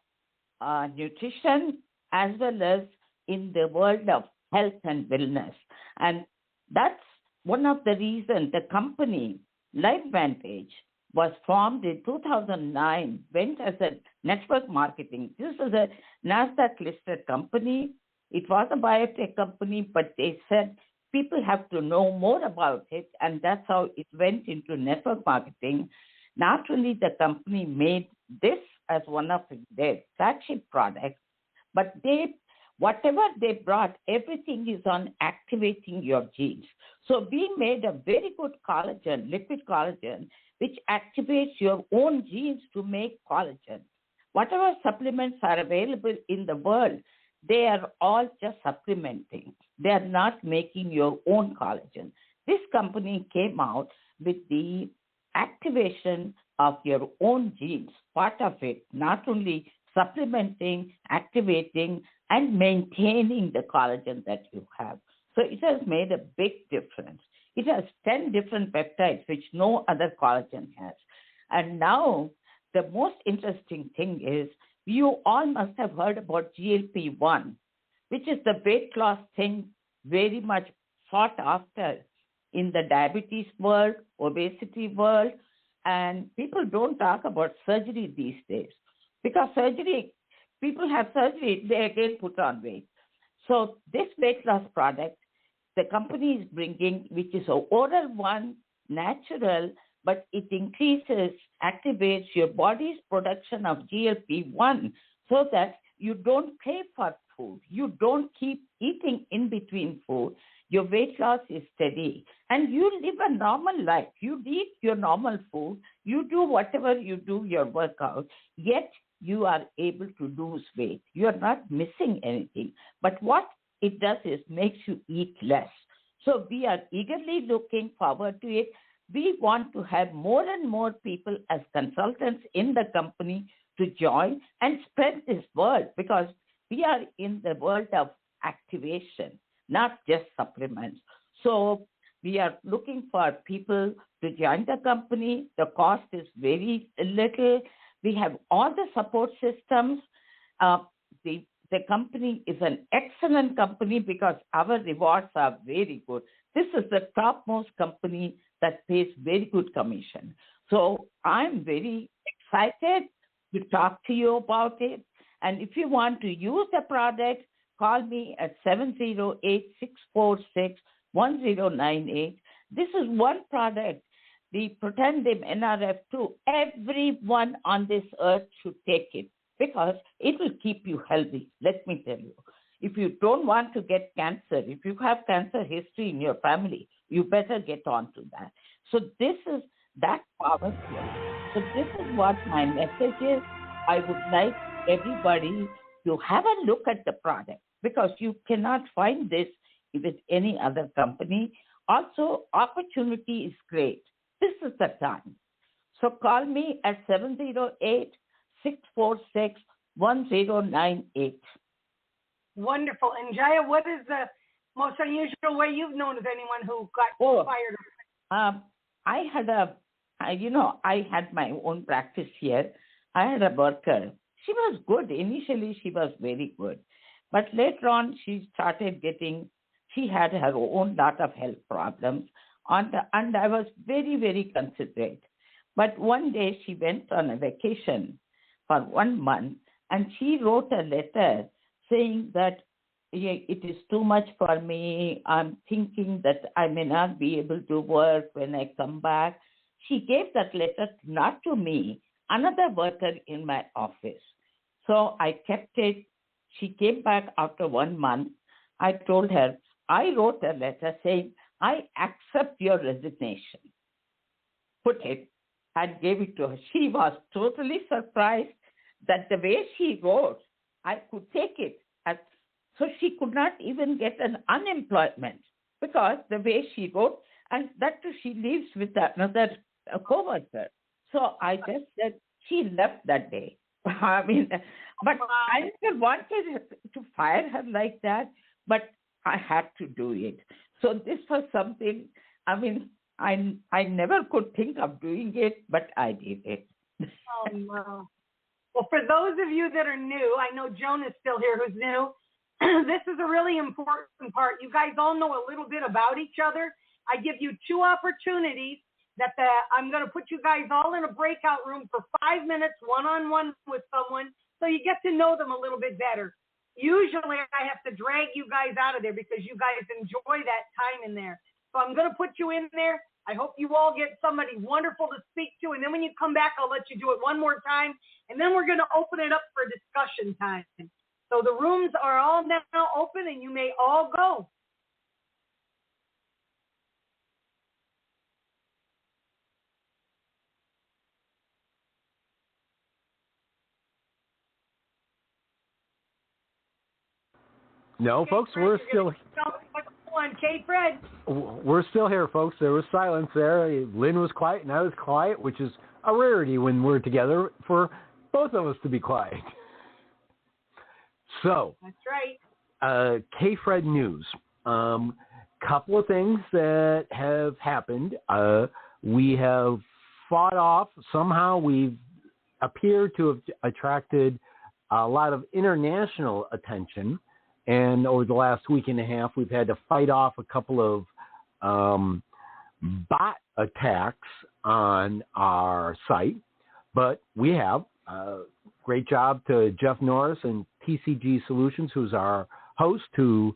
nutrition as well as in the world of health and wellness. And that's one of the reasons the company, LifeVantage, was formed in 2009, went as a network marketing. This is a NASDAQ-listed company. It was a biotech company, but they said people have to know more about it, and that's how it went into network marketing. Not only the company made this as one of their flagship products, but whatever they brought, everything is on activating your genes. So we made a very good collagen, liquid collagen, which activates your own genes to make collagen. Whatever supplements are available in the world, they are all just supplementing. They are not making your own collagen. This company came out with the activation of your own genes, part of it, not only supplementing, activating, and maintaining the collagen that you have. So it has made a big difference. It has 10 different peptides, which no other collagen has. And now the most interesting thing is you all must have heard about GLP-1, which is the weight loss thing very much sought after in the diabetes world, obesity world, and people don't talk about surgery these days. Because people have surgery, they again put on weight. So this weight loss product, the company is bringing, which is an oral one, natural, but it activates your body's production of GLP-1 so that you don't crave for food. You don't keep eating in between food. Your weight loss is steady. And you live a normal life. You eat your normal food. You do whatever you do, your workout, yet you are able to lose weight. You are not missing anything. But what it does is makes you eat less. So we are eagerly looking forward to it. We want to have more and more people as consultants in the company to join and spread this word, because we are in the world of activation, not just supplements. So we are looking for people to join the company. The cost is very little. We have all the support systems. The company is an excellent company because our rewards are very good. This is the topmost company that pays very good commission. So I'm very excited to talk to you about it. And if you want to use the product, call me at 708-646-1098. This is one product, the Protandim NRF2. Everyone on this earth should take it, because it will keep you healthy. Let me tell you, if you don't want to get cancer, if you have cancer history in your family, you better get on to that. So this is that power here. So this is what my message is. I would like everybody to have a look at the product, because you cannot find this with any other company. Also, opportunity is great. This is the time. So call me at 708-646-1098. Wonderful. And Jaya, what is the most unusual way you've known of anyone who got fired? I had my own practice here. I had a worker. She was good. Initially, she was very good. But later on, she had her own lot of health problems. And I was very, very considerate. But one day she went on a vacation for 1 month, and she wrote a letter saying that it is too much for me. I'm thinking that I may not be able to work when I come back. she gave that letter not to me, another worker in my office. So I kept it. She came back after 1 month. I told her, I wrote a letter saying, I accept your resignation. Put it and gave it to her. She was totally surprised that the way she wrote, I could take it. And so she could not even get an unemployment because the way she wrote, and that too, she lives with another co-worker. So I just said, she left that day. I mean, but I never wanted to fire her like that, but I had to do it. So this was something, I mean, I never could think of doing it, but I did it. Oh, no. Well, for those of you that are new, I know Joan is still here who's new. This is a really important part. You guys all know a little bit about each other. I give you 2 opportunities that I'm going to put you guys all in a breakout room for 5 minutes, one-on-one with someone, so you get to know them a little bit better. Usually I have to drag you guys out of there because you guys enjoy that time in there. So I'm going to put you in there. I hope you all get somebody wonderful to speak to. And then when you come back, I'll let you do it one more time. And then we're going to open it up for discussion time. So the rooms are all now open and you may all go. No, folks, we're still. Kate, Fred. We're still here, folks. There was silence there. Lynn was quiet, and I was quiet, which is a rarity when we're together for both of us to be quiet. So. That's right. K-Fred News. Couple of things that have happened. We have fought off. Somehow we've appeared to have attracted a lot of international attention. And over the last week and a half, we've had to fight off a couple of bot attacks on our site. But we have. Great job to Jeff Norris and TCG Solutions, who's our host, who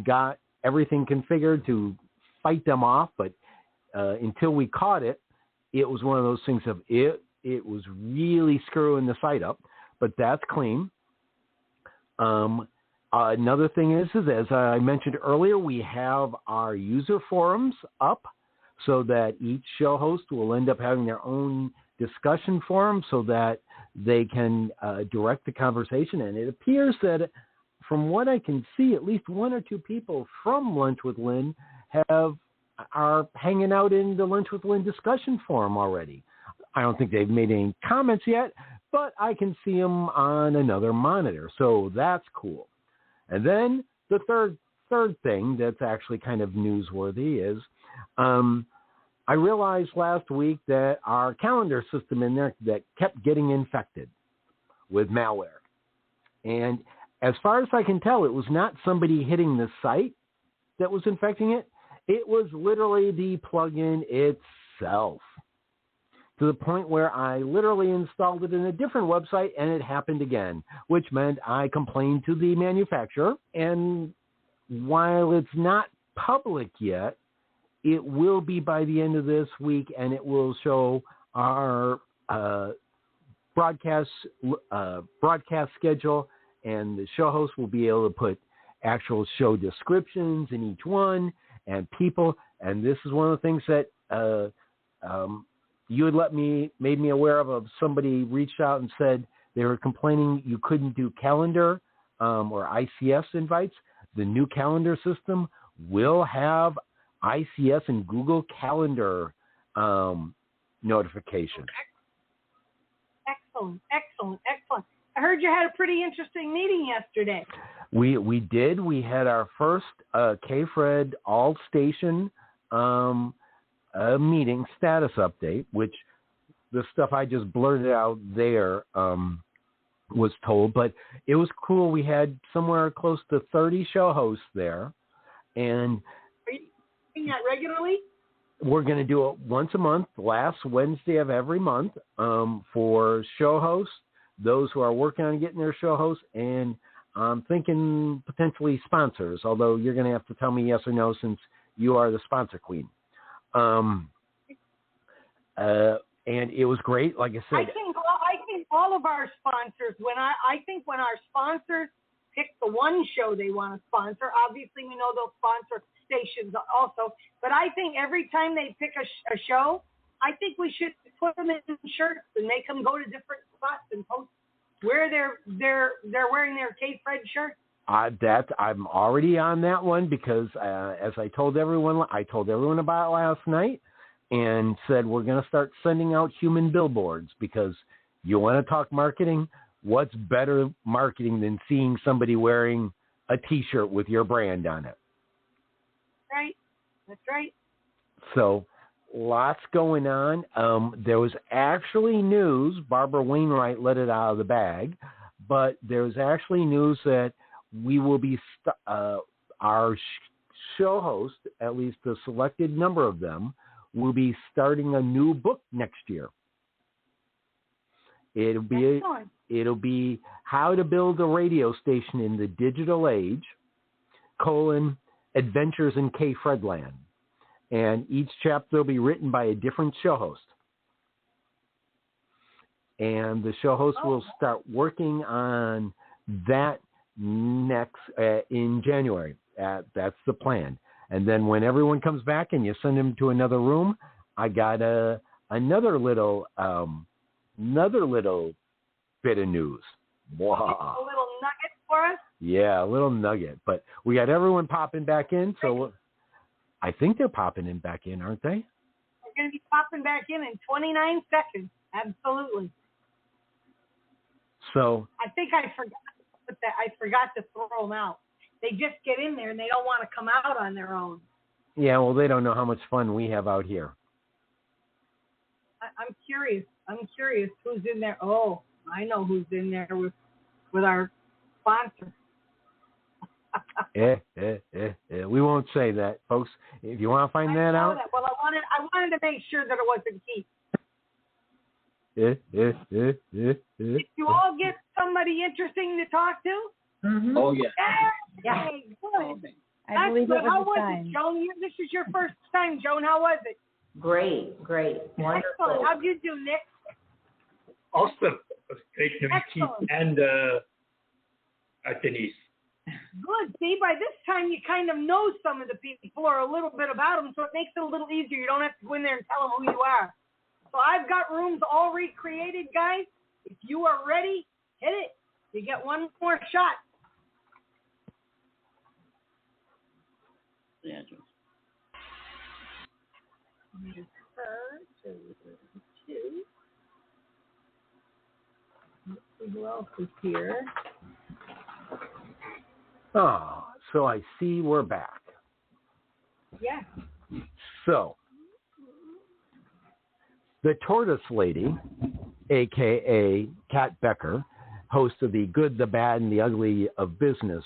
got everything configured to fight them off. But until we caught it, it was one of those things of it was really screwing the site up. But that's clean. Another thing is, as I mentioned earlier, we have our user forums up so that each show host will end up having their own discussion forum so that they can direct the conversation. And it appears that from what I can see, at least 1 or 2 people from Lunch with Lynn are hanging out in the Lunch with Lynn discussion forum already. I don't think they've made any comments yet, but I can see them on another monitor. So that's cool. And then the third thing that's actually kind of newsworthy is I realized last week that our calendar system in there that kept getting infected with malware. And as far as I can tell, it was not somebody hitting the site that was infecting it. It was literally the plugin itself, to the point where I literally installed it in a different website and it happened again, which meant I complained to the manufacturer. And while it's not public yet, it will be by the end of this week, and it will show our broadcast schedule, and the show host will be able to put actual show descriptions in each one and people. And this is one of the things that you had made me aware of somebody reached out and said they were complaining you couldn't do calendar or ICS invites. The new calendar system will have ICS and Google Calendar notifications. Excellent. I heard you had a pretty interesting meeting yesterday. We did. We had our first K-Fred all-station meeting status update, which the stuff I just blurted out there was told, but it was cool. We had somewhere close to 30 show hosts there, and are you doing that regularly? We're going to do it once a month, last Wednesday of every month, for show hosts, those who are working on getting their show hosts, and I'm thinking potentially sponsors, although you're going to have to tell me yes or no since you are the sponsor queen. And it was great. Like I said, I think all of our sponsors, when our sponsors pick the one show they want to sponsor, obviously we know they'll sponsor stations also, but I think every time they pick a show, I think we should put them in shirts and make them go to different spots and post where they're wearing their K-Fred shirt. I'm already on that one because as I told everyone about it last night and said we're going to start sending out human billboards because you want to talk marketing. What's better marketing than seeing somebody wearing a T-shirt with your brand on it? Right. That's right. So lots going on. There was actually news. Barbara Wainwright let it out of the bag, but there's actually news that we will be our show host, at least a selected number of them, will be starting a new book next year. It'll be How to Build a Radio Station in the Digital Age, Adventures in K-Fredland. And each chapter will be written by a different show host. And the show host will start working on that next in January. That's the plan. And then when everyone comes back and you send them to another room, I got another little bit of news. Wow. A little nugget for us? Yeah, a little nugget. But we got everyone popping back in, so I think they're popping in back in, aren't they? They're going to be popping back in 29 seconds. Absolutely. So I think I forgot to throw them out. They just get in there and they don't want to come out on their own. Yeah, well, they don't know how much fun we have out here. I'm curious who's in there. Oh, I know who's in there with our sponsor. We won't say that, folks. If you want to find that out. Well, I wanted to make sure that it wasn't Keith. Did you all get somebody interesting to talk to? Mm-hmm. Oh, yeah. Yeah. Good. I believe it was How was time. it, Joan? This is your first time, Joan. How was it? Great. Wonderful. Excellent. How'd you do, Nick? Awesome. It was great to meet Keith and Denise. Good. See, by this time you kind of know some of the people or a little bit about them, so it makes it a little easier. You don't have to go in there and tell them who you are. So I've got rooms all recreated, guys. If you are ready, hit it. You get one more shot. Yeah. Who else is here? Oh, so I see we're back. Yeah. So, the Tortoise Lady, a.k.a. Kat Becker, host of the Good, the Bad, and the Ugly of Business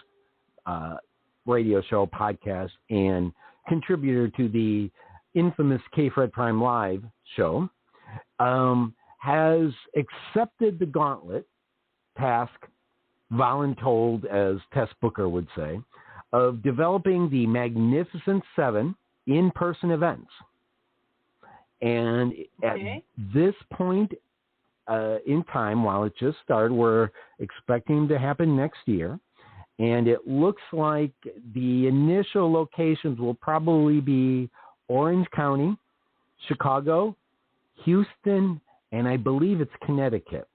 radio show, podcast, and contributor to the infamous K-Fred Prime Live show, has accepted the gauntlet task, voluntold, as Tess Booker would say, of developing the Magnificent 7 in-person events. And at this point in time, while it just started, we're expecting to happen next year. And it looks like the initial locations will probably be Orange County, Chicago, Houston, and I believe it's Connecticut.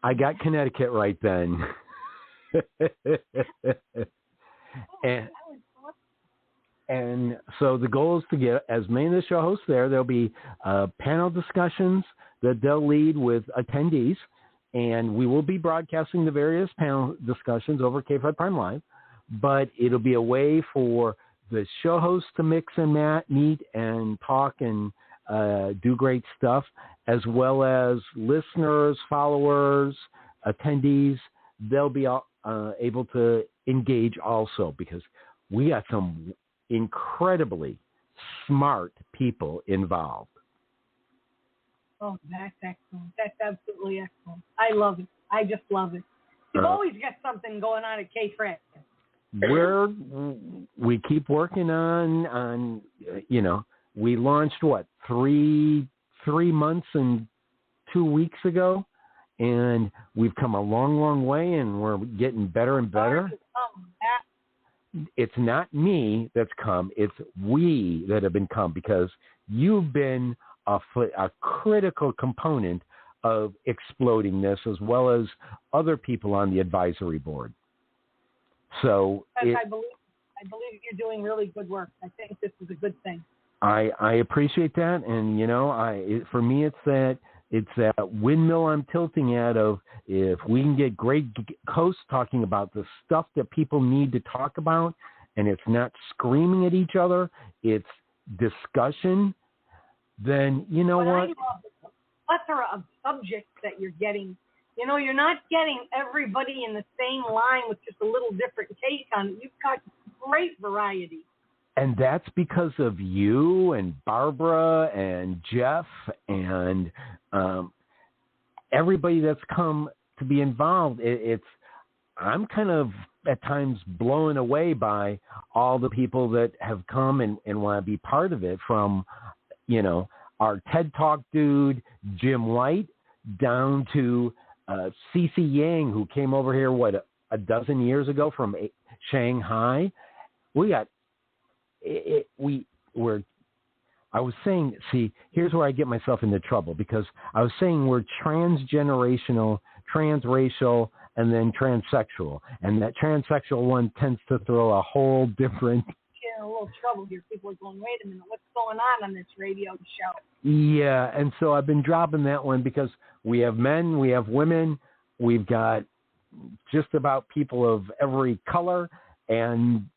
I got Connecticut right then. And so the goal is to get as many of the show hosts there. There'll be panel discussions that they'll lead with attendees, and we will be broadcasting the various panel discussions over K-Fred Prime Live, but it'll be a way for the show hosts to mix and meet and talk and do great stuff, as well as listeners, followers, attendees. They'll be able to engage also, because we got some incredibly smart people involved. Oh, that's excellent. That's absolutely excellent. I love it. I just love it. You've always got something going on at K-Fred. We keep working on we launched, 3 months and 2 weeks ago, and we've come a long, long way, and we're getting better and better. It's not me that's come, it's we that have been come, because you've been a critical component of exploding this, as well as other people on the advisory board. So I believe you're doing really good work. I think this is a good thing. I appreciate that, and for me, it's that windmill I'm tilting at of, if we can get great hosts talking about the stuff that people need to talk about, and it's not screaming at each other, it's discussion, then you know what? I love the plethora of subjects that you're getting. You're not getting everybody in the same line with just a little different take on it. You've got great variety. And that's because of you and Barbara and Jeff and everybody that's come to be involved. I'm kind of at times blown away by all the people that have come and want to be part of it, from, our TED Talk dude, Jim White, down to CeCe Yang, who came over here, a dozen years ago from Shanghai. We got I was saying, see, here's where I get myself into trouble, because I was saying we're transgenerational, transracial, and then transsexual. And that transsexual one tends to throw a whole different... In a little trouble here. People are going, wait a minute, what's going on this radio show? Yeah, and so I've been dropping that one, because we have men, we have women, we've got just about people of every color, and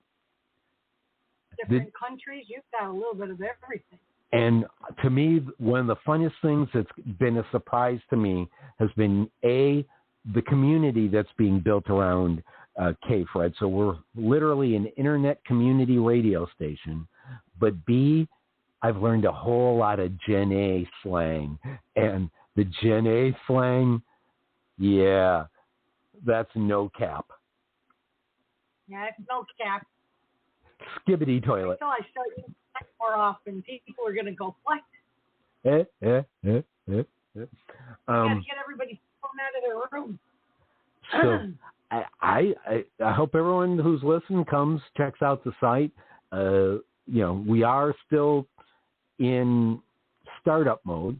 different countries. You've got a little bit of everything. And to me, one of the funniest things that's been a surprise to me has been, the community that's being built around K-Fred. So we're literally an internet community radio station. But B, I've learned a whole lot of Gen A slang. And the Gen A slang, yeah, that's no cap. Yeah, it's no cap. Skibbity toilet. Until I start using that more often, people are going to go, what? I got to get everybody thrown out of their room. So I hope everyone who's listening comes, checks out the site. We are still in startup mode,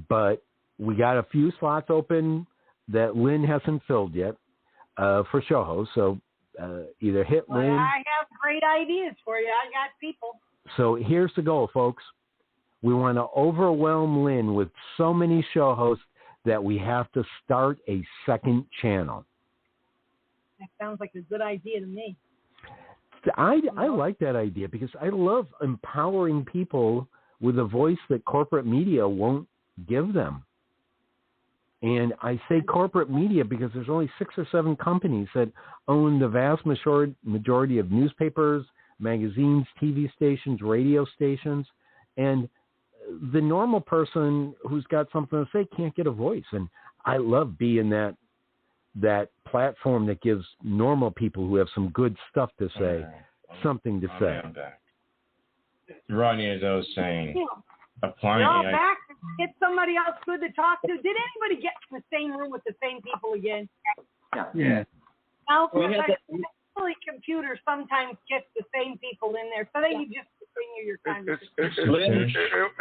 but we got a few slots open that Lynn hasn't filled yet for show hosts. So either hit Lynn. I have great ideas for you. I got people. So here's the goal, folks. We want to overwhelm Lynn with so many show hosts that we have to start a second channel. That sounds like a good idea to me. I like that idea, because I love empowering people with a voice that corporate media won't give them. And I say corporate media because there's only 6 or 7 companies that own the vast majority of newspapers, magazines, TV stations, radio stations. And the normal person who's got something to say can't get a voice. And I love being that platform that gives normal people who have some good stuff to say something to say. Rodney, as I was saying, applying Y'all AI. back, get somebody else good to talk to. Did anybody get in the same room with the same people again? Yeah. Now, computers sometimes get the same people in there, so they can just continue your conversation.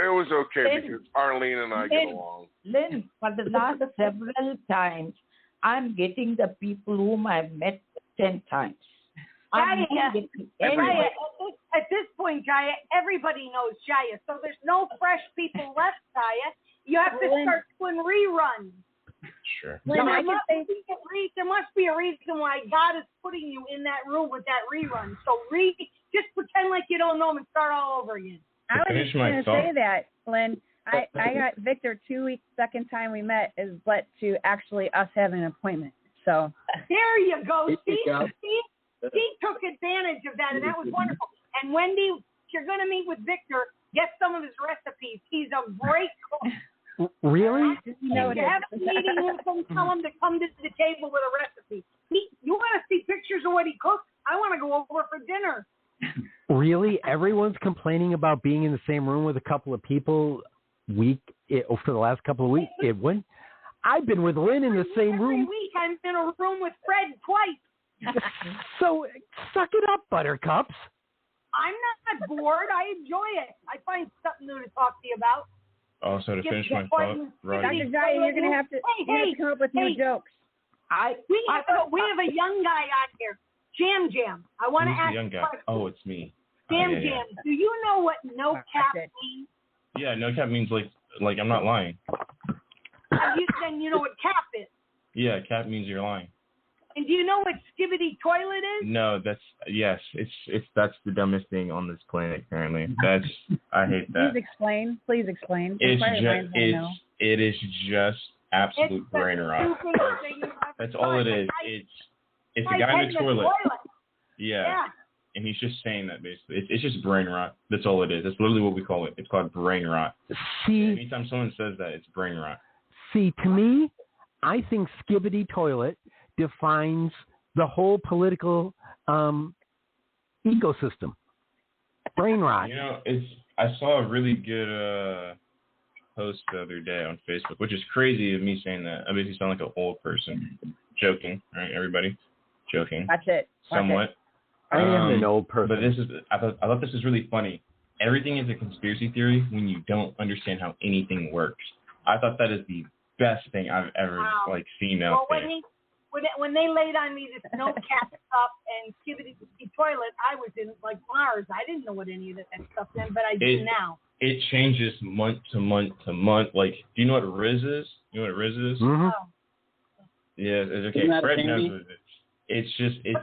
It was okay because Arlene and I get along. Lynn, for the last several times, I'm getting the people whom I've met 10 times. Jaya, at this point, Jaya, everybody knows Jaya, so there's no fresh people left, Jaya. You have to start doing reruns. Sure. Lynn, there must be a reason why God is putting you in that room with that rerun. So just pretend like you don't know him and start all over again. I was just going to say that, Lynn. I got Victor 2 weeks. Second time we met is led to actually us having an appointment. So there you go. He took advantage of that, and that was wonderful. And Wendy, if you're going to meet with Victor, get some of his recipes. He's a great cook. Really? If you have a meeting with him, tell him to come to the table with a recipe. You want to see pictures of what he cooks? I want to go over for dinner. Really? Everyone's complaining about being in the same room with a couple of people for the last couple of weeks. I've been with Lynn in the same room. Every week I'm in a room with Fred twice. So suck it up, buttercups. I'm not bored. I enjoy it. I find something new to talk to you about. Also, to finish my thought, Rodney. Dr. Jaya, you're going to have to come up with new jokes. We have a young guy on here, Jam. I want to ask the young guy? Oh, it's me. Jam. Do you know what no cap means? Yeah, no cap means like I'm not lying. Then you know what cap is. Yeah, cap means you're lying. And do you know what skibbity toilet is? No, that's that's the dumbest thing on this planet apparently. I hate that. Please explain. It is just absolute brain rot. That's all it is. It's a guy in the toilet. Yeah. And he's just saying that basically. It's just brain rot. That's all it is. That's literally what we call it. It's called brain rot. Anytime someone says that, it's brain rot. See, to me, I think skibbity toilet defines the whole political ecosystem. Brain rot. You know, I saw a really good post the other day on Facebook, which is crazy of me saying that. I basically sound like an old person. Joking, right, everybody? Joking. That's it. Somewhat. I am an old person. But I thought this was really funny. Everything is a conspiracy theory when you don't understand how anything works. I thought that is the best thing I've ever seen out there. When they laid on me this no cap stuff and skibbity toilet, I was in like Mars. I didn't know what any of that stuff meant, but I do now. It changes month to month to month. Like, do you know what Riz is? You know what Riz is? Mm-hmm. Yeah, it's okay. Fred knows what it is. It's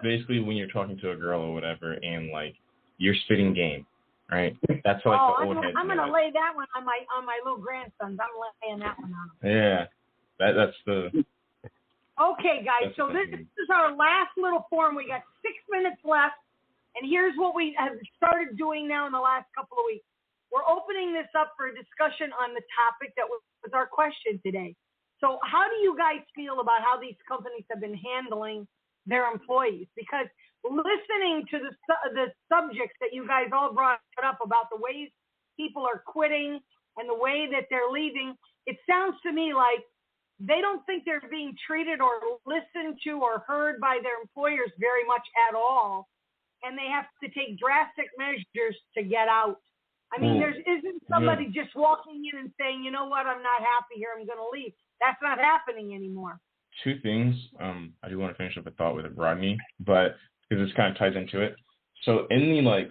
basically when you're talking to a girl or whatever, and like you're spitting game, right? That's like the old heads. I'm gonna lay that one on my little grandsons. I'm laying that one on them. Yeah, that's the. Okay, guys. So this is our last little form. We got 6 minutes left, and here's what we have started doing now in the last couple of weeks. We're opening this up for a discussion on the topic that was our question today. So how do you guys feel about how these companies have been handling their employees? Because listening to the subjects that you guys all brought up about the ways people are quitting and the way that they're leaving, it sounds to me like they don't think they're being treated or listened to or heard by their employers very much at all, and they have to take drastic measures to get out. I mean, there isn't somebody just walking in and saying, you know what, I'm not happy here, I'm going to leave. That's not happening anymore. Two things. I do want to finish up a thought with Rodney, but because this kind of ties into it. So in the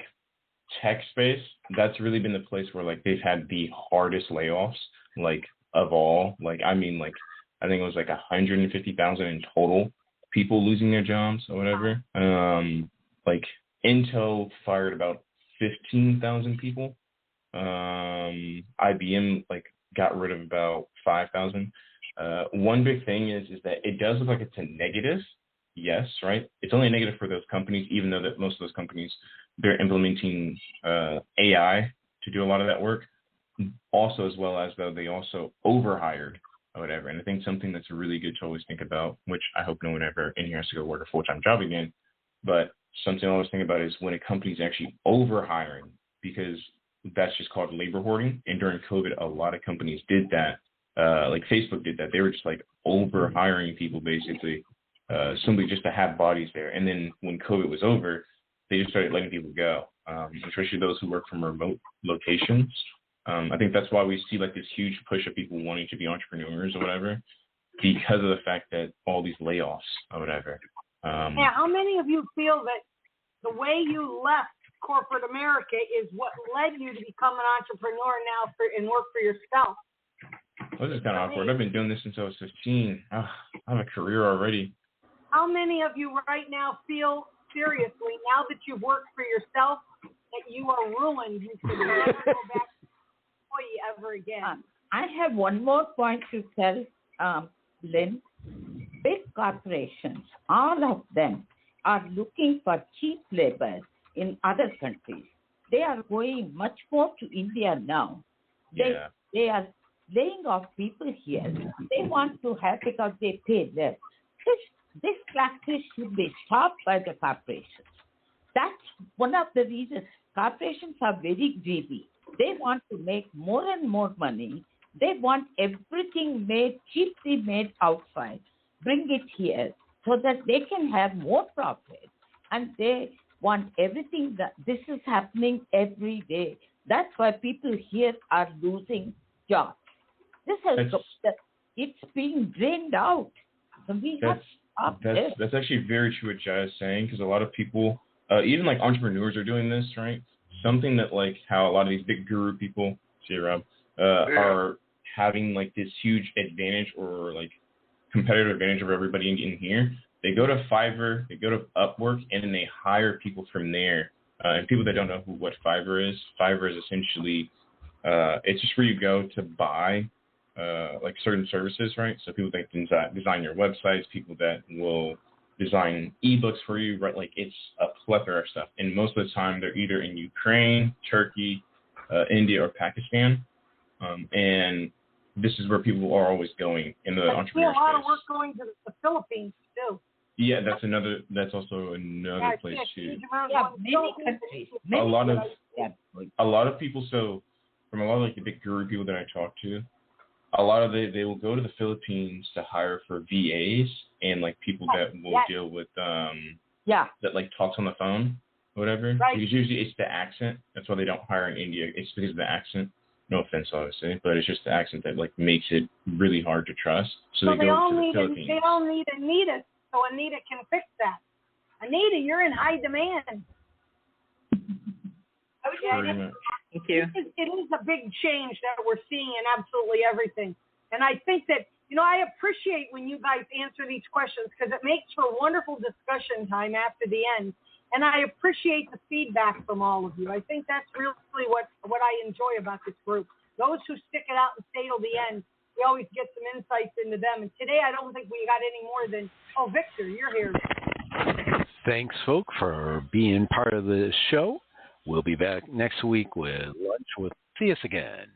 tech space, that's really been the place where they've had the hardest layoffs of all. I think it was 150,000 in total people losing their jobs or whatever. Intel fired about 15,000 people. IBM got rid of about 5,000. One big thing is that it does look like it's a negative. Yes, right? It's only a negative for those companies, even though that most of those companies, they're implementing AI to do a lot of that work. Also, as well as though they also overhired or whatever. And I think something that's really good to always think about, which I hope no one ever in here has to go work a full-time job again, but something I always think about is when a company's actually overhiring, because that's just called labor hoarding. And during COVID, a lot of companies did that. Facebook did that. They were just overhiring people basically, simply just to have bodies there. And then when COVID was over, they just started letting people go, especially those who work from remote locations. I think that's why we see this huge push of people wanting to be entrepreneurs or whatever, because of the fact that all these layoffs or whatever. How many of you feel that the way you left corporate America is what led you to become an entrepreneur now and work for yourself? Well, this is kind of awkward. I've been doing this since I was 15. I have a career already. How many of you right now feel seriously, now that you've worked for yourself, that you are ruined? You should never go back to employee ever again. I have one more point to tell, Lynn. Big corporations, all of them, are looking for cheap labor in other countries. They are going much more to India now. They are laying off people here. They want to have because they pay less. This practice should be stopped by the corporations. That's one of the reasons corporations are very greedy. They want to make more and more money. They want everything made, cheaply made outside, bring it here so that they can have more profit. And they want everything that this is happening every day. That's why people here are losing jobs. This has it's being drained out. So we have to stop this. That's actually very true what Jai is saying, because a lot of people, even like entrepreneurs are doing this, right? Something that like how a lot of these big guru people, see Rob, are having like this huge advantage or like competitive advantage over everybody in here. They go to Fiverr, they go to Upwork, and then they hire people from there. And people that don't know what Fiverr is essentially, it's just where you go to buy like certain services, right? So people that can design your websites, people that will design ebooks for you, right? Like it's a plethora of stuff. And most of the time they're either in Ukraine, Turkey, India, or Pakistan. And this is where people are always going in the entrepreneur space. A lot of space. work going to the Philippines too. Yeah, that's also another place too. Many countries. A lot of people. So from a lot of like the big guru people that I talk to, a lot of they will go to the Philippines to hire for VAs and like people that will deal with that like talks on the phone or whatever. Right. Because usually it's the accent. That's why they don't hire in India. It's because of the accent. No offense, obviously, but it's just the accent that like makes it really hard to trust. So they go to the Philippines. They all need Anita, so Anita can fix that. Anita, you're in high demand. Thank you. It is a big change that we're seeing in absolutely everything. And I think that, I appreciate when you guys answer these questions because it makes for wonderful discussion time after the end. And I appreciate the feedback from all of you. I think that's really what I enjoy about this group. Those who stick it out and stay till the end, we always get some insights into them. And today I don't think we got any more than, Victor, you're here. Thanks, folks, for being part of the show. We'll be back next week with Lunch with. See us again.